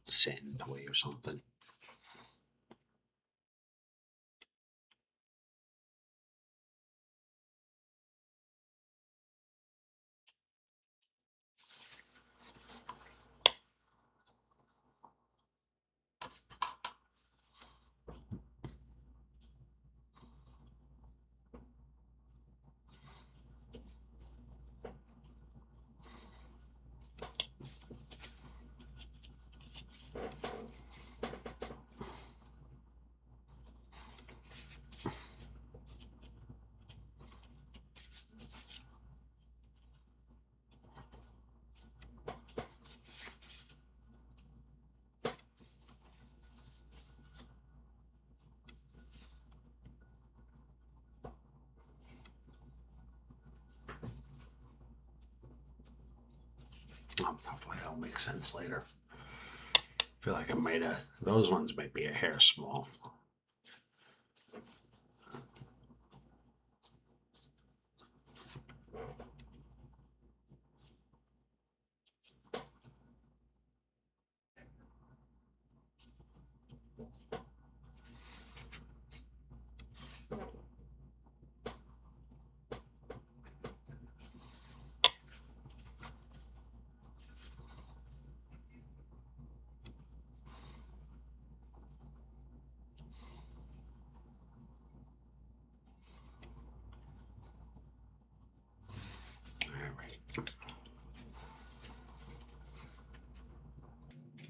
[SPEAKER 1] Sand away or something. Hopefully that'll make sense later. I feel like I might have, those ones might be a hair small.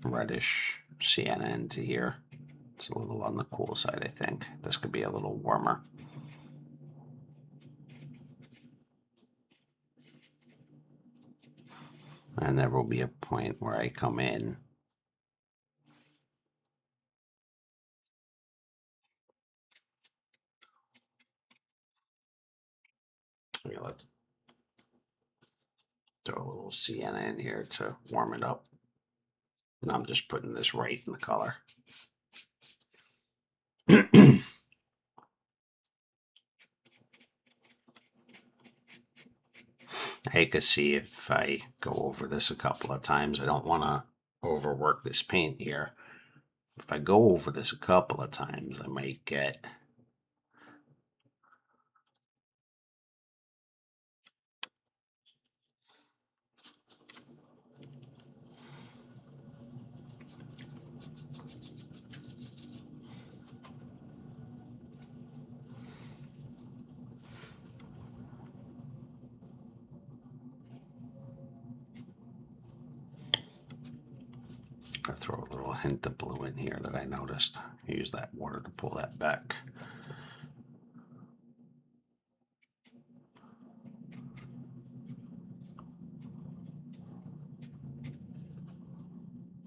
[SPEAKER 1] Reddish sienna into here. It's a little on the cool side, I think. This could be a little warmer. And there will be a point where I come in. Let's throw a little sienna in here to warm it up. And I'm just putting this right in the color. I could see if I go over this a couple of times. I don't want to overwork this paint here. If I go over this a couple of times, I might get I throw a little hint of blue in here that I noticed. Use that water to pull that back.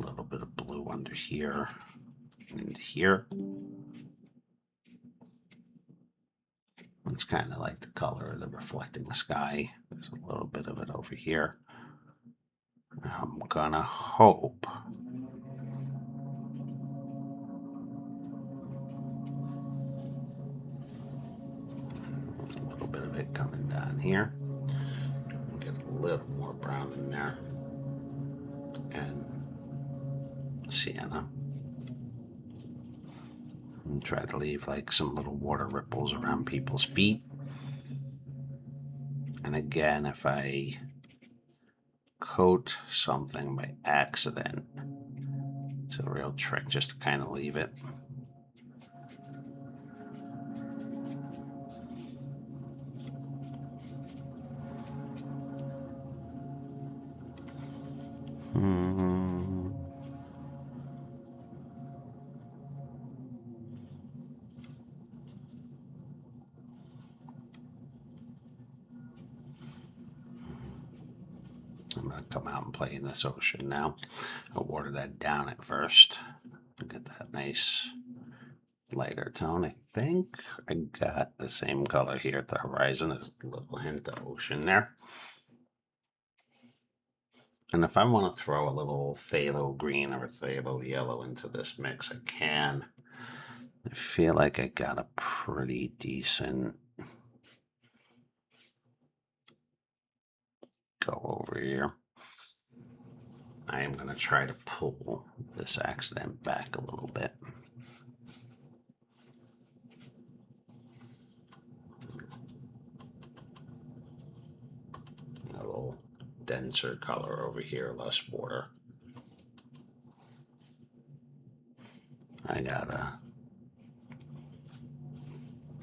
[SPEAKER 1] A little bit of blue under here and here. It's kind of like the color of the reflecting the sky. There's a little bit of it over here. I'm gonna hope down here. Get a little more brown in there. And sienna. And try to leave like some little water ripples around people's feet. And again, if I coat something by accident, it's a real trick just to kind of leave it. I'm going to come out and play in this ocean now. I'll water that down at first. Get that nice lighter tone. I think I got the same color here at the horizon. There's a little hint of ocean there. And if I want to throw a little phthalo green or a phthalo yellow into this mix, I can. I feel like I got a pretty decent go over here. I am going to try to pull this accident back a little bit. A little denser color over here, less water. I got a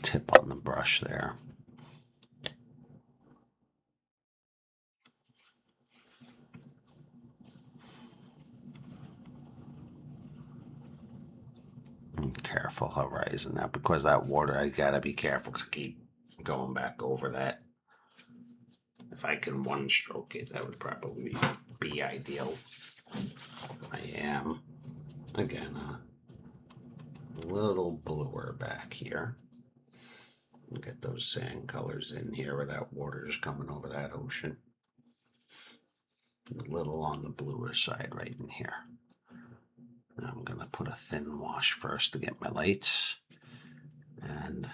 [SPEAKER 1] tip on the brush there. Careful horizon now, because that water, I gotta be careful to keep going back over that. If I can one stroke it, that would probably be ideal. I am, again, a little bluer back here. Get those sand colors in here where that water is coming over that ocean. A little on the bluer side right in here. I'm going to put a thin wash first to get my lights and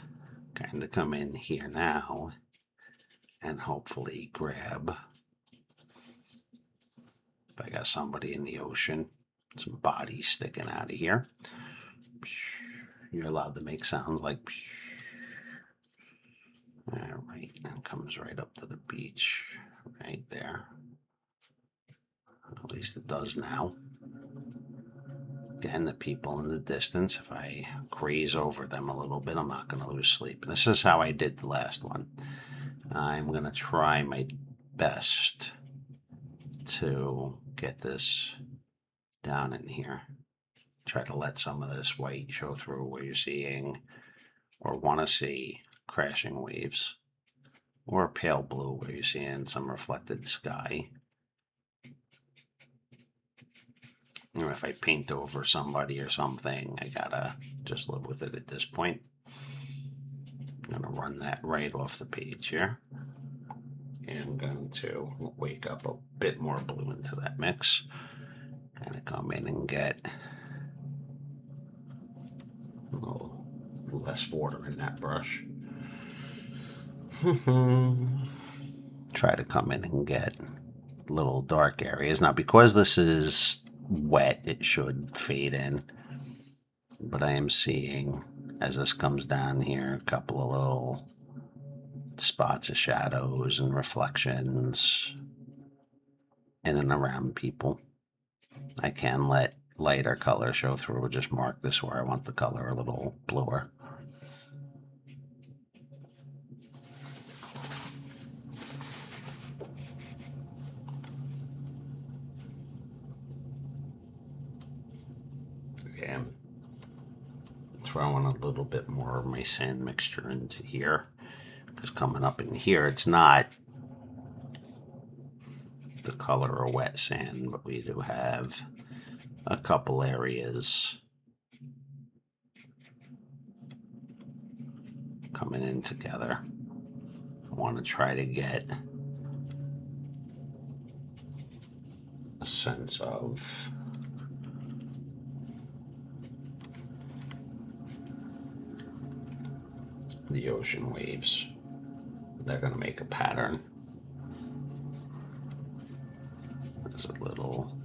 [SPEAKER 1] kind of come in here now and hopefully grab, if I got somebody in the ocean, some bodies sticking out of here. You're allowed to make sounds like all right, and comes right up to the beach right there. At least it does now. Again, the people in the distance, if I graze over them a little bit, I'm not going to lose sleep. And this is how I did the last one. I'm going to try my best to get this down in here. Try to let some of this white show through where you're seeing or want to see crashing waves, or pale blue where you're seeing some reflected sky. You know, if I paint over somebody or something, I gotta just live with it at this point. I'm gonna run that right off the page here. And I'm going to wake up a bit more blue into that mix. Kind of come in and get a little less water in that brush. Try to come in and get little dark areas. Now, because this is wet, it should fade in. But I am seeing, as this comes down here, a couple of little spots of shadows and reflections in and around people. I can let lighter color show through. Just mark this where I want the color a little bluer. Okay, I'm throwing a little bit more of my sand mixture into here, because coming up in here, it's not the color of wet sand, but we do have a couple areas coming in together. I want to try to get a sense of the ocean waves they're going to make a pattern. There's a little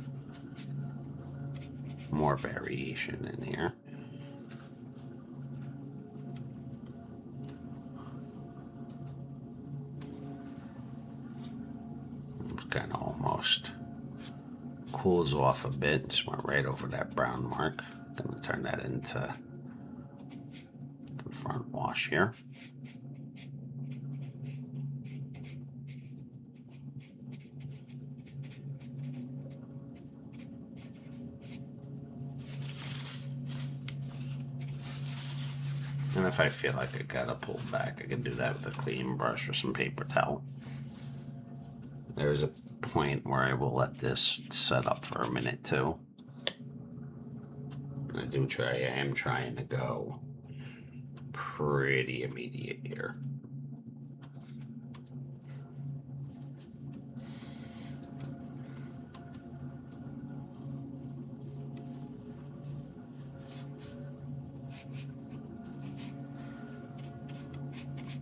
[SPEAKER 1] more variation in here. It's kind of almost cools off a bit. Just went right over that brown mark. Going to turn that into the front wash here. And if I feel like I gotta pull back, I can do that with a clean brush or some paper towel. There is a point where I will let this set up for a minute too. I am trying to go pretty immediate here.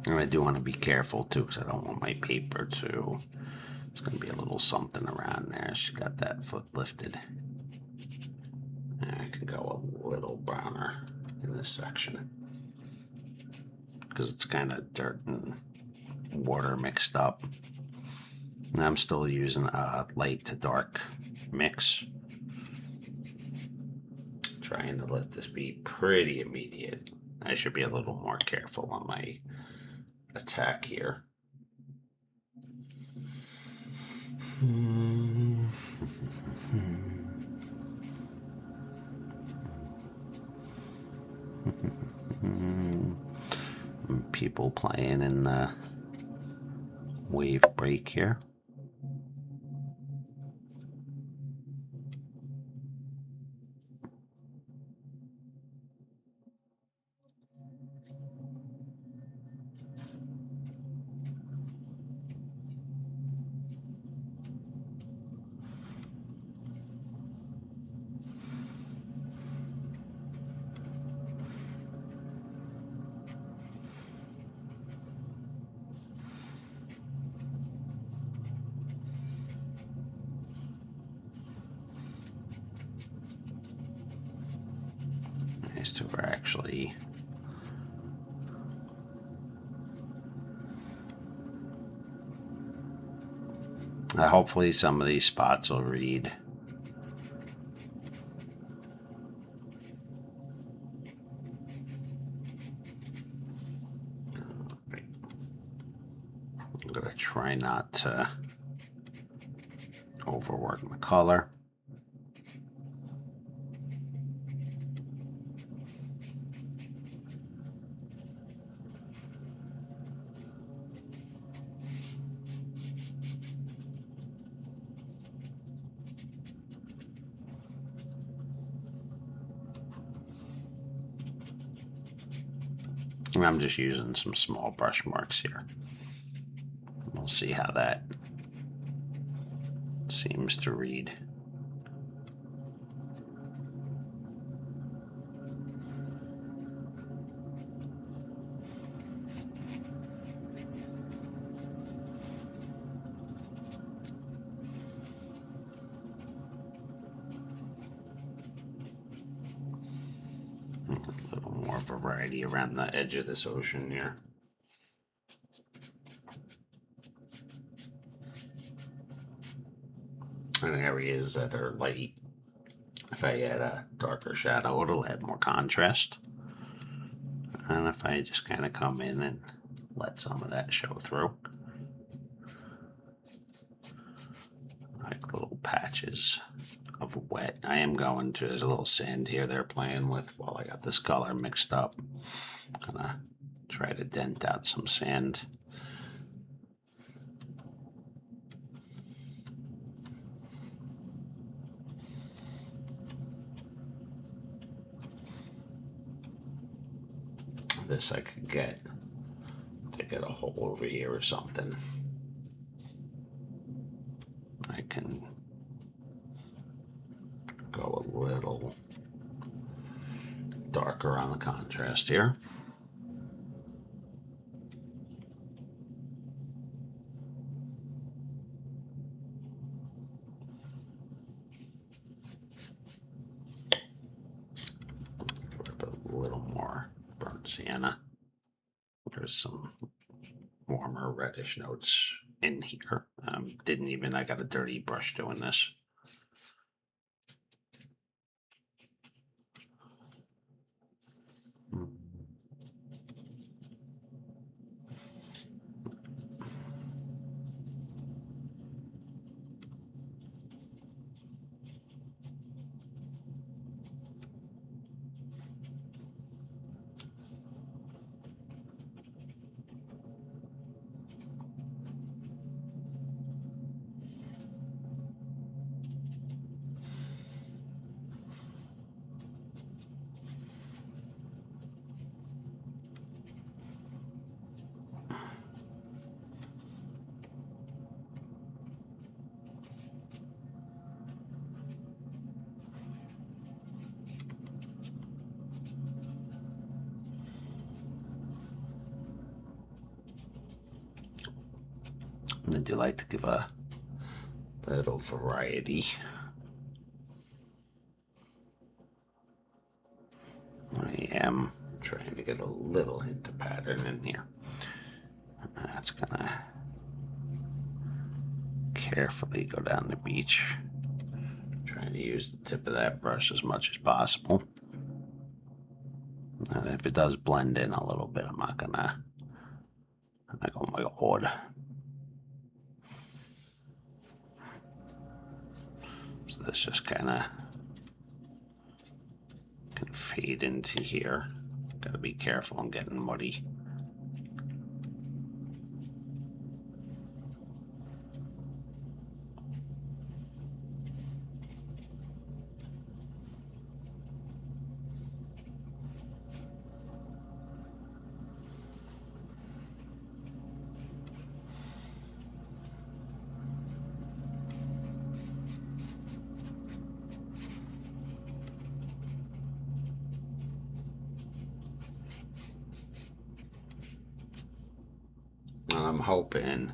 [SPEAKER 1] And I do want to be careful too, because I don't want my paper to, it's going to be a little something around there. She got that foot lifted. And I can go a little browner in this section, because it's kind of dirt and water mixed up. And I'm still using a light to dark mix. Trying to let this be pretty immediate. I should be a little more careful on my attack here. People playing in the wave break here. These two are actually hopefully some of these spots will read. I'm going to try not to overwork my color. And I'm just using some small brush marks here. We'll see how that seems to read. A little more variety around the edge of this ocean here. And areas that are light, if I add a darker shadow, it'll add more contrast. And if I just kind of come in and let some of that show through, like little patches of wet. I am going to, there's a little sand here they're playing with while I got this color mixed up. I'm gonna try to dent out some sand. This I could get to get a hole over here or something. I can go a little darker on the contrast here. sienna. There's some warmer reddish notes in here. I got a dirty brush doing this. I do like to give a little variety. I am trying to get a little hint of pattern in here. That's gonna carefully go down the beach. Trying to use the tip of that brush as much as possible. And if it does blend in a little bit, I'm not gonna, like, oh my god. So this just kind of can fade into here. Gotta be careful, I'm getting muddy. I'm hoping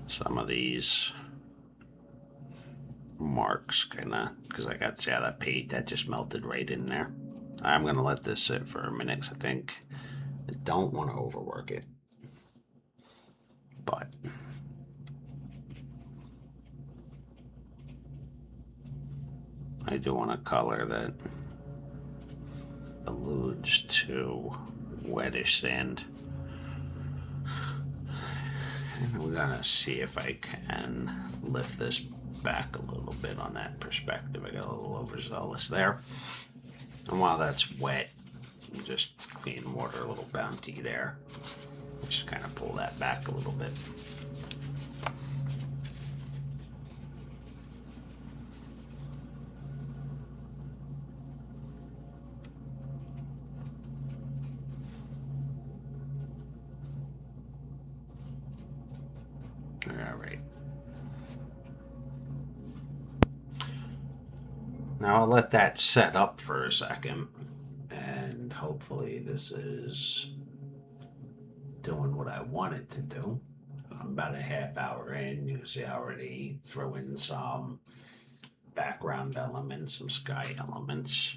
[SPEAKER 1] some of these marks because I got, see how that paint that just melted right in there. I'm gonna let this sit for a minute because I think I don't want to overwork it, but I do want a color that alludes to wettish sand. And we're gonna see if I can lift this back a little bit on that perspective. I got a little overzealous there. And while that's wet, just clean water, a little bounty there. Just kind of pull that back a little bit. All right. Now I'll let that set up for a second, and hopefully this is doing what I want it to do. I'm about a half hour in. You can see I already throw in some background elements, some sky elements.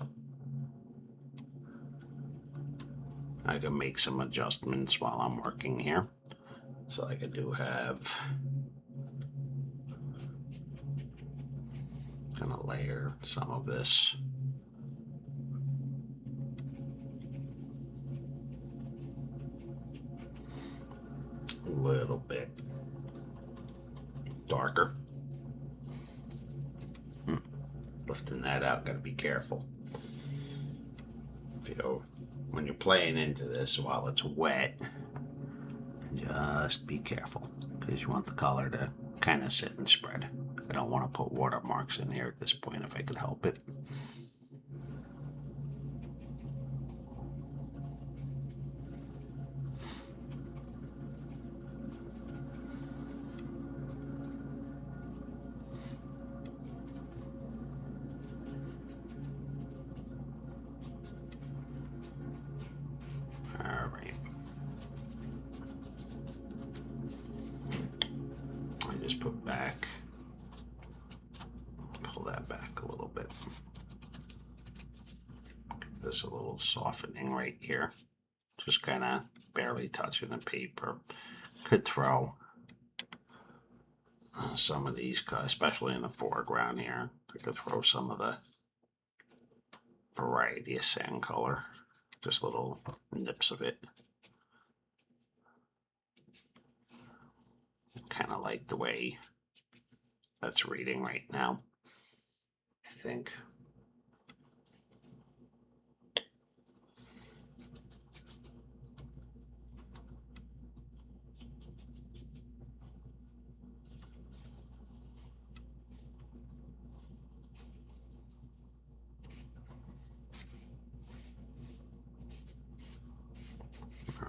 [SPEAKER 1] I can make some adjustments while I'm working here. So like I do have, gonna layer some of this. A little bit darker. Lifting that out, gotta be careful. If you, when you're playing into this while it's wet, just be careful because you want the color to kind of sit and spread. I don't want to put watermarks in here at this point if I could help it. All right. I just put back, pull that back a little bit. Give this a little softening right here. Just kind of barely touching the paper. Could throw some of these, especially in the foreground here. I could throw some of the variety of sand color. Just little nips of it. Kind of like the way that's reading right now, I think.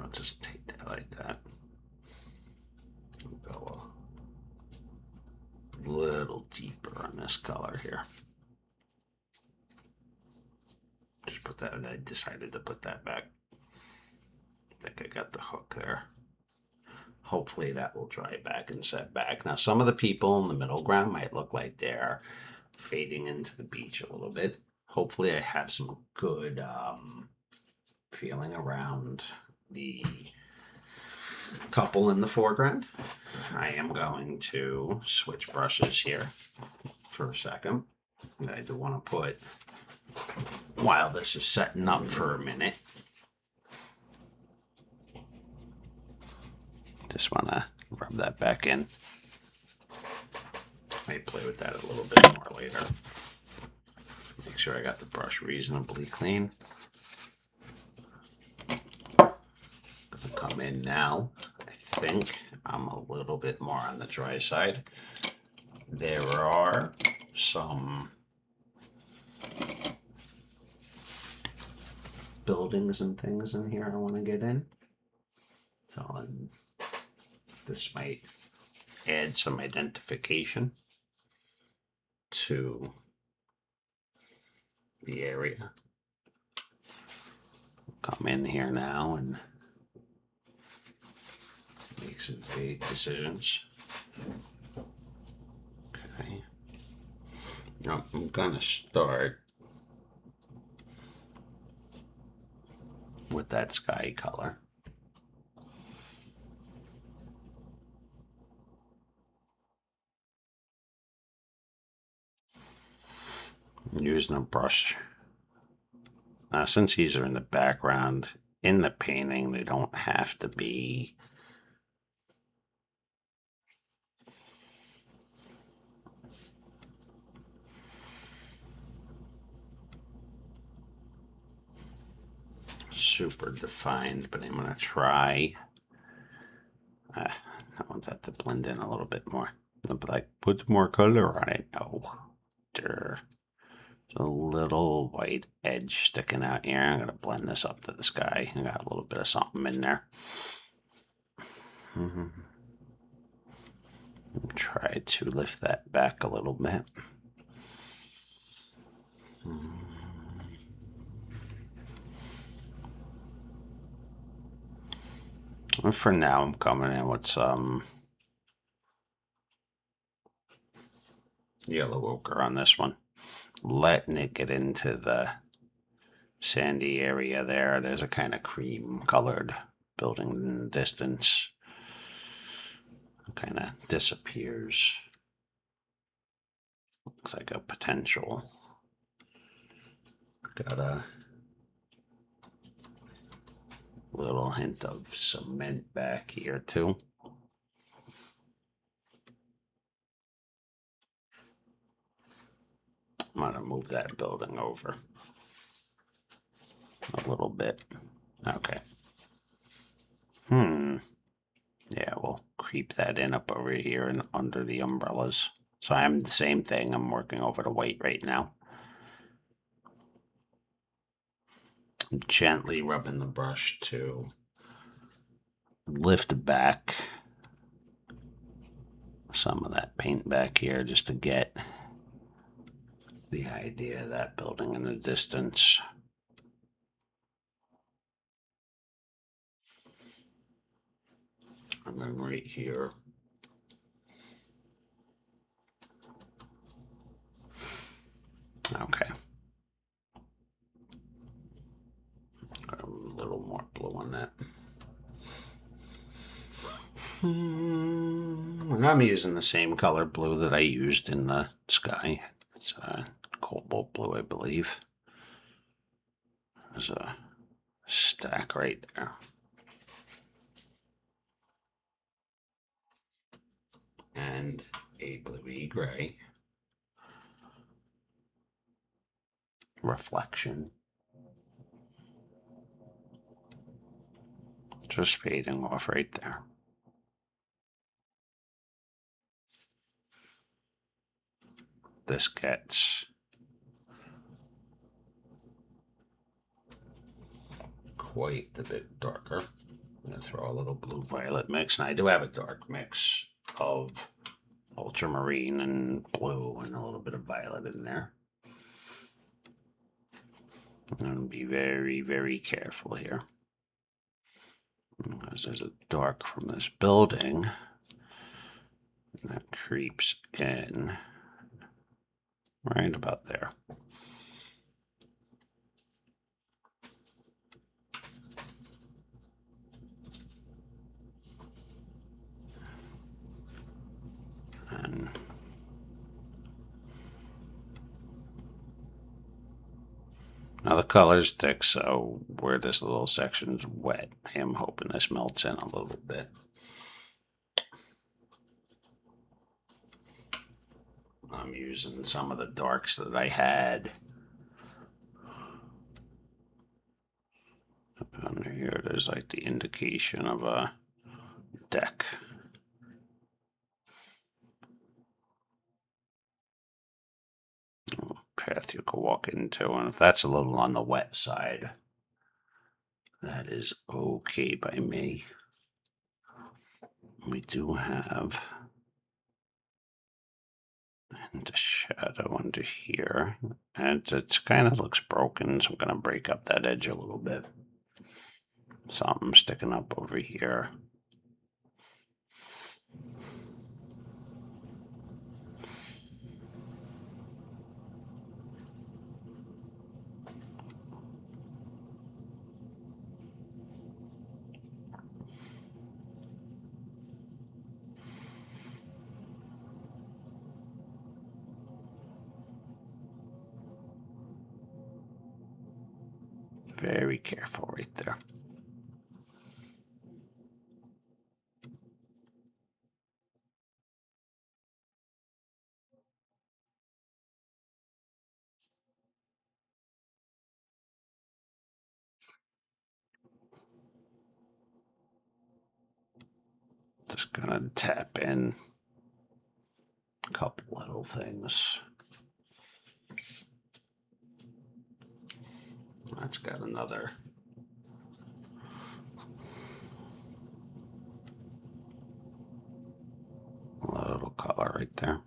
[SPEAKER 1] I'll just take that like that. Go a little deeper on this color here. Just put that, I decided to put that back. I think I got the hook there. Hopefully that will dry back and set back. Now some of the people in the middle ground might look like they're fading into the beach a little bit. Hopefully I have some good feeling around the couple in the foreground. I am going to switch brushes here for a second. I do want to put, while this is setting up for a minute, just want to rub that back in. Might play with that a little bit more later. Make sure I got the brush reasonably clean. Gonna come in now. I think I'm a little bit more on the dry side. There are some buildings and things in here I want to get in. So this might add some identification to the area. Come in here now and make some big decisions. Okay. Now I'm gonna start with that sky color. I'm using a brush. Now, since these are in the background in the painting, they don't have to be super defined, but I'm gonna try. I want that to blend in a little bit more. But like, put more color on it. Oh, there's a little white edge sticking out here. I'm gonna blend this up to the sky. I got a little bit of something in there. Try to lift that back a little bit. And for now, I'm coming in with some yellow ochre on this one, letting it get into the sandy area there. There's a kind of cream colored building in the distance. It kind of disappears. Looks like a potential. Got a little hint of cement back here too. I'm gonna move that building over a little bit. Okay. Yeah, we'll creep that in up over here and under the umbrellas. So I'm the same thing. I'm working over the white right now. I'm gently rubbing the brush to lift back some of that paint back here just to get the idea of that building in the distance. And then right here. Okay. Got a little more blue on that. And I'm using the same color blue that I used in the sky. It's cobalt blue, I believe. There's a stack right there. And a bluey gray reflection. Just fading off right there. This gets quite a bit darker. I'm going to throw a little blue violet mix, and I do have a dark mix of ultramarine and blue and a little bit of violet in there. And be very, very careful here, because there's a dark from this building that creeps in right about there. And now the color's thick, so where this little section's wet, I am hoping this melts in a little bit. I'm using some of the darks that I had. Under here, there's like the indication of a deck. Path you could walk into, and if that's a little on the wet side, that is okay by me. We do have the shadow under here, and it kind of looks broken, so I'm going to break up that edge a little bit. Something sticking up over here. Very careful right there. Just gonna tap in a couple little things. That's got another little color right there.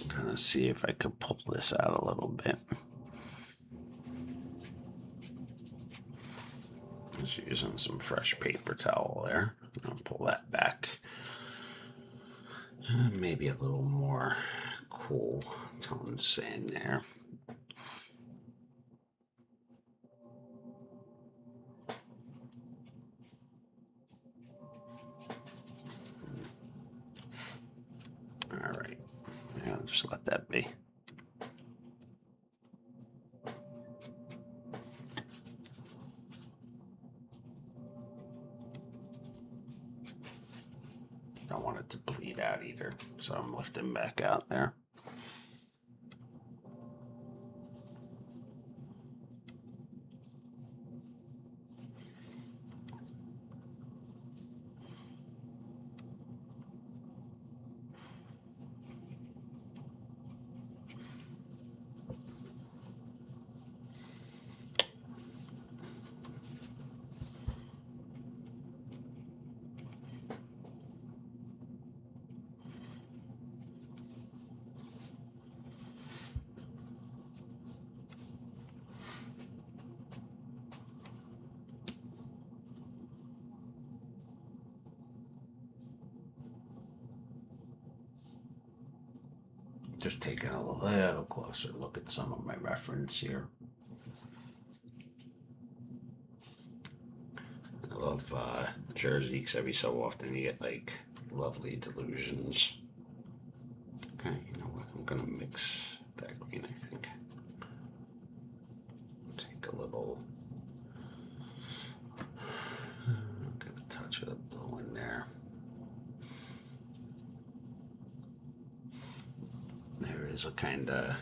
[SPEAKER 1] Gonna see if I could pull this out a little bit. Just using some fresh paper towel there. I'll pull that back. Maybe a little more cool tones in there. All right, yeah, just let that be. Don't want it to bleed out either, so I'm lifting back out there. Just taking a little closer look at some of my reference here. I love Jersey because every so often you get like lovely delusions. Okay, you know what? I'm gonna mix that green, I think. Take a little, get a touch of the blue in there. There is a kind of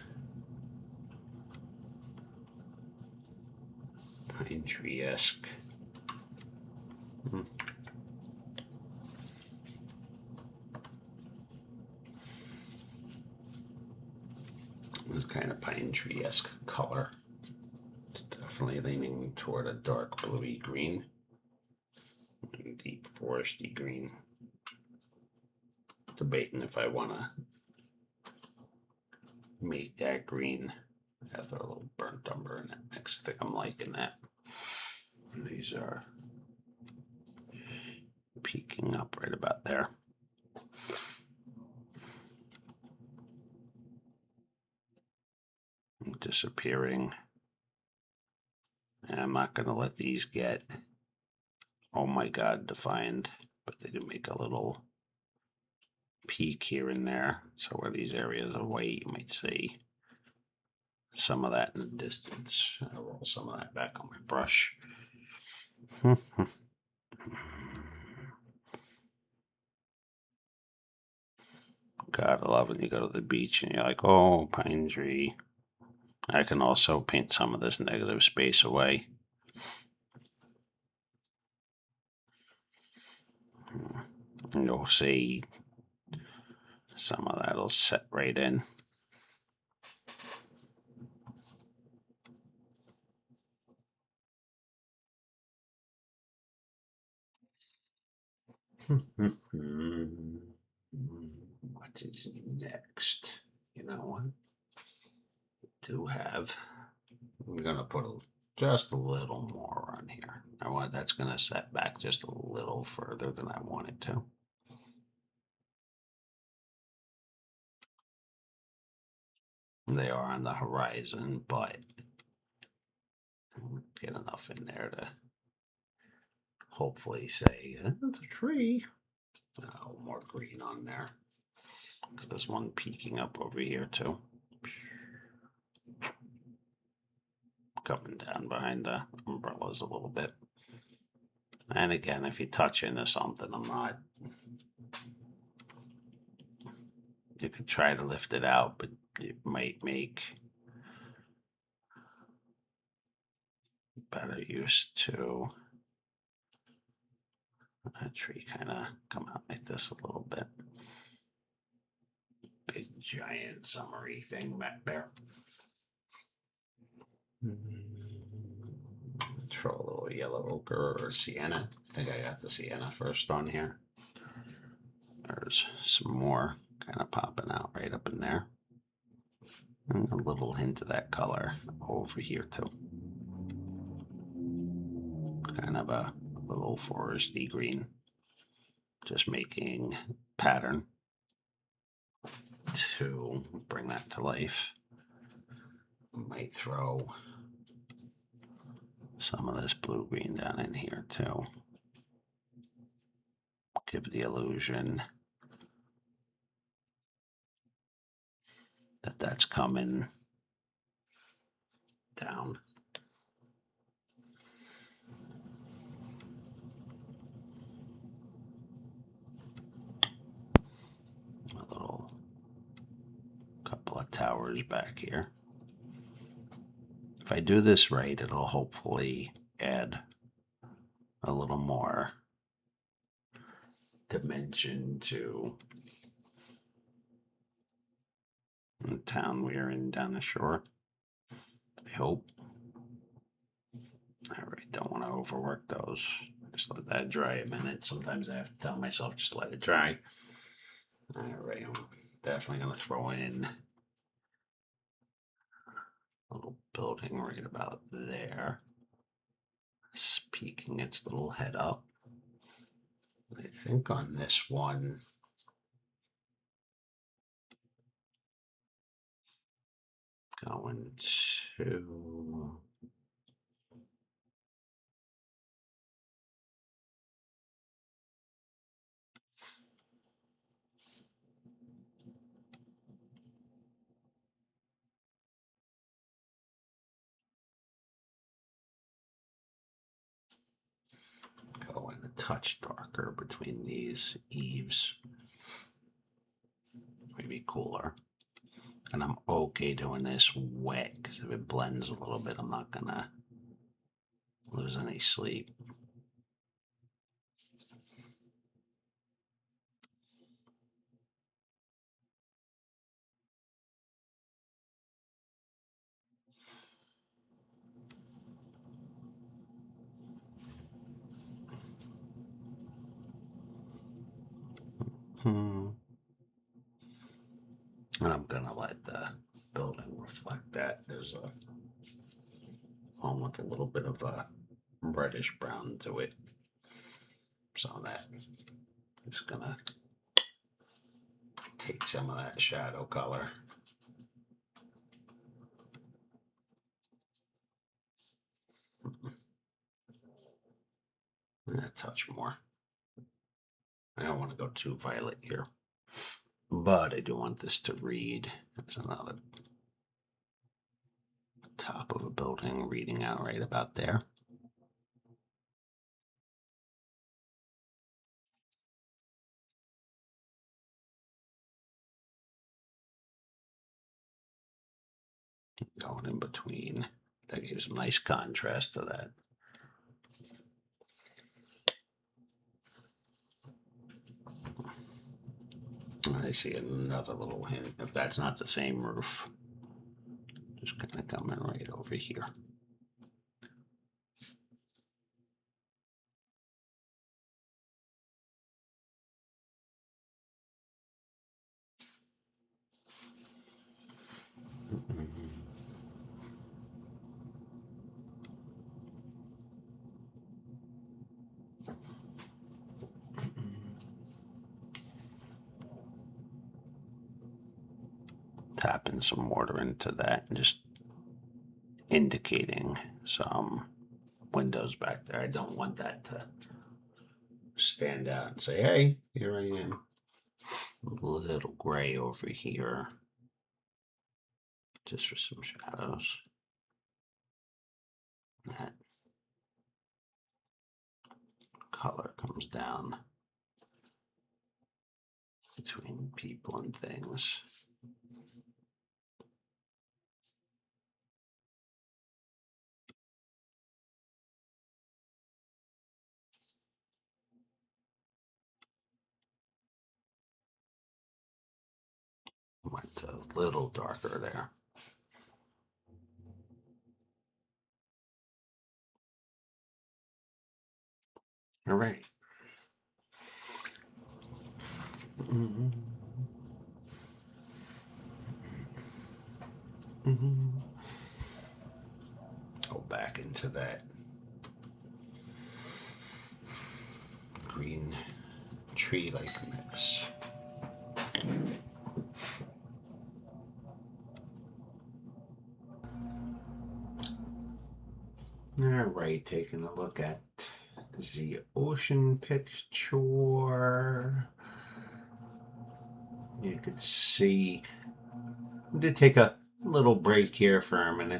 [SPEAKER 1] pine tree-esque. This kind of pine tree-esque color. It's definitely leaning toward a dark bluey green, deep foresty green. Debating if I want to make that green. I throw a little burnt umber in that mix. I think I'm liking that. And these are peeking up right about there. And disappearing. And I'm not going to let these get, oh my God, defined, but they do make a little peak here and there. So where these areas are white, you might see some of that in the distance. I'll roll some of that back on my brush. God, I love when you go to the beach and you're like, oh, pine tree. I can also paint some of this negative space away. And you'll see some of that'll set right in. What is next? You know what? I do have. I'm gonna put just a little more on here. I want that's gonna set back just a little further than I want it to. They are on the horizon, but get enough in there to hopefully say it's a tree. More green on there. There's one peeking up over here too. Coming down behind the umbrellas a little bit. And again, if you touch into something, I'm not. You could try to lift it out, but it might make better use to that tree kind of come out like this a little bit. Big giant summery thing back there. Throw a little yellow ochre or sienna. I think I got the sienna first on here. There's some more kind of popping out right up in there. And a little hint of that color over here too. Kind of a little foresty green. Just making pattern to bring that to life. Might throw some of this blue-green down in here too. Give the illusion that that's coming down. couple of towers back here. If I do this right, it'll hopefully add a little more dimension to the town we're in down the shore. I hope. All right, don't want to overwork those. Just let that dry a minute. Sometimes I have to tell myself just let it dry. All right, I'm definitely going to throw in a little building right about there. It's peeking its little head up. I think on this one, going to go in a touch darker between these eaves. Maybe cooler. And I'm okay doing this wet because if it blends a little bit, I'm not gonna lose any sleep. And I'm gonna let the building reflect that. There's a one with a little bit of a reddish brown to it. So that I'm just gonna take some of that shadow color. And a touch more. I don't want to go too violet here. But I do want this to read. There's another top of a building reading out right about there. Going in between. That gives a nice contrast to that. I see another little hint. If that's not the same roof, just kind of coming right over here. Tapping some water into that and just indicating some windows back there. I don't want that to stand out and say, hey, here I am. A little gray over here. Just for some shadows. That color comes down between people and things. Went a little darker there. All right. Go back into that green tree-like mix. All right, taking a look at the ocean picture. You could see, I did take a little break here for a minute.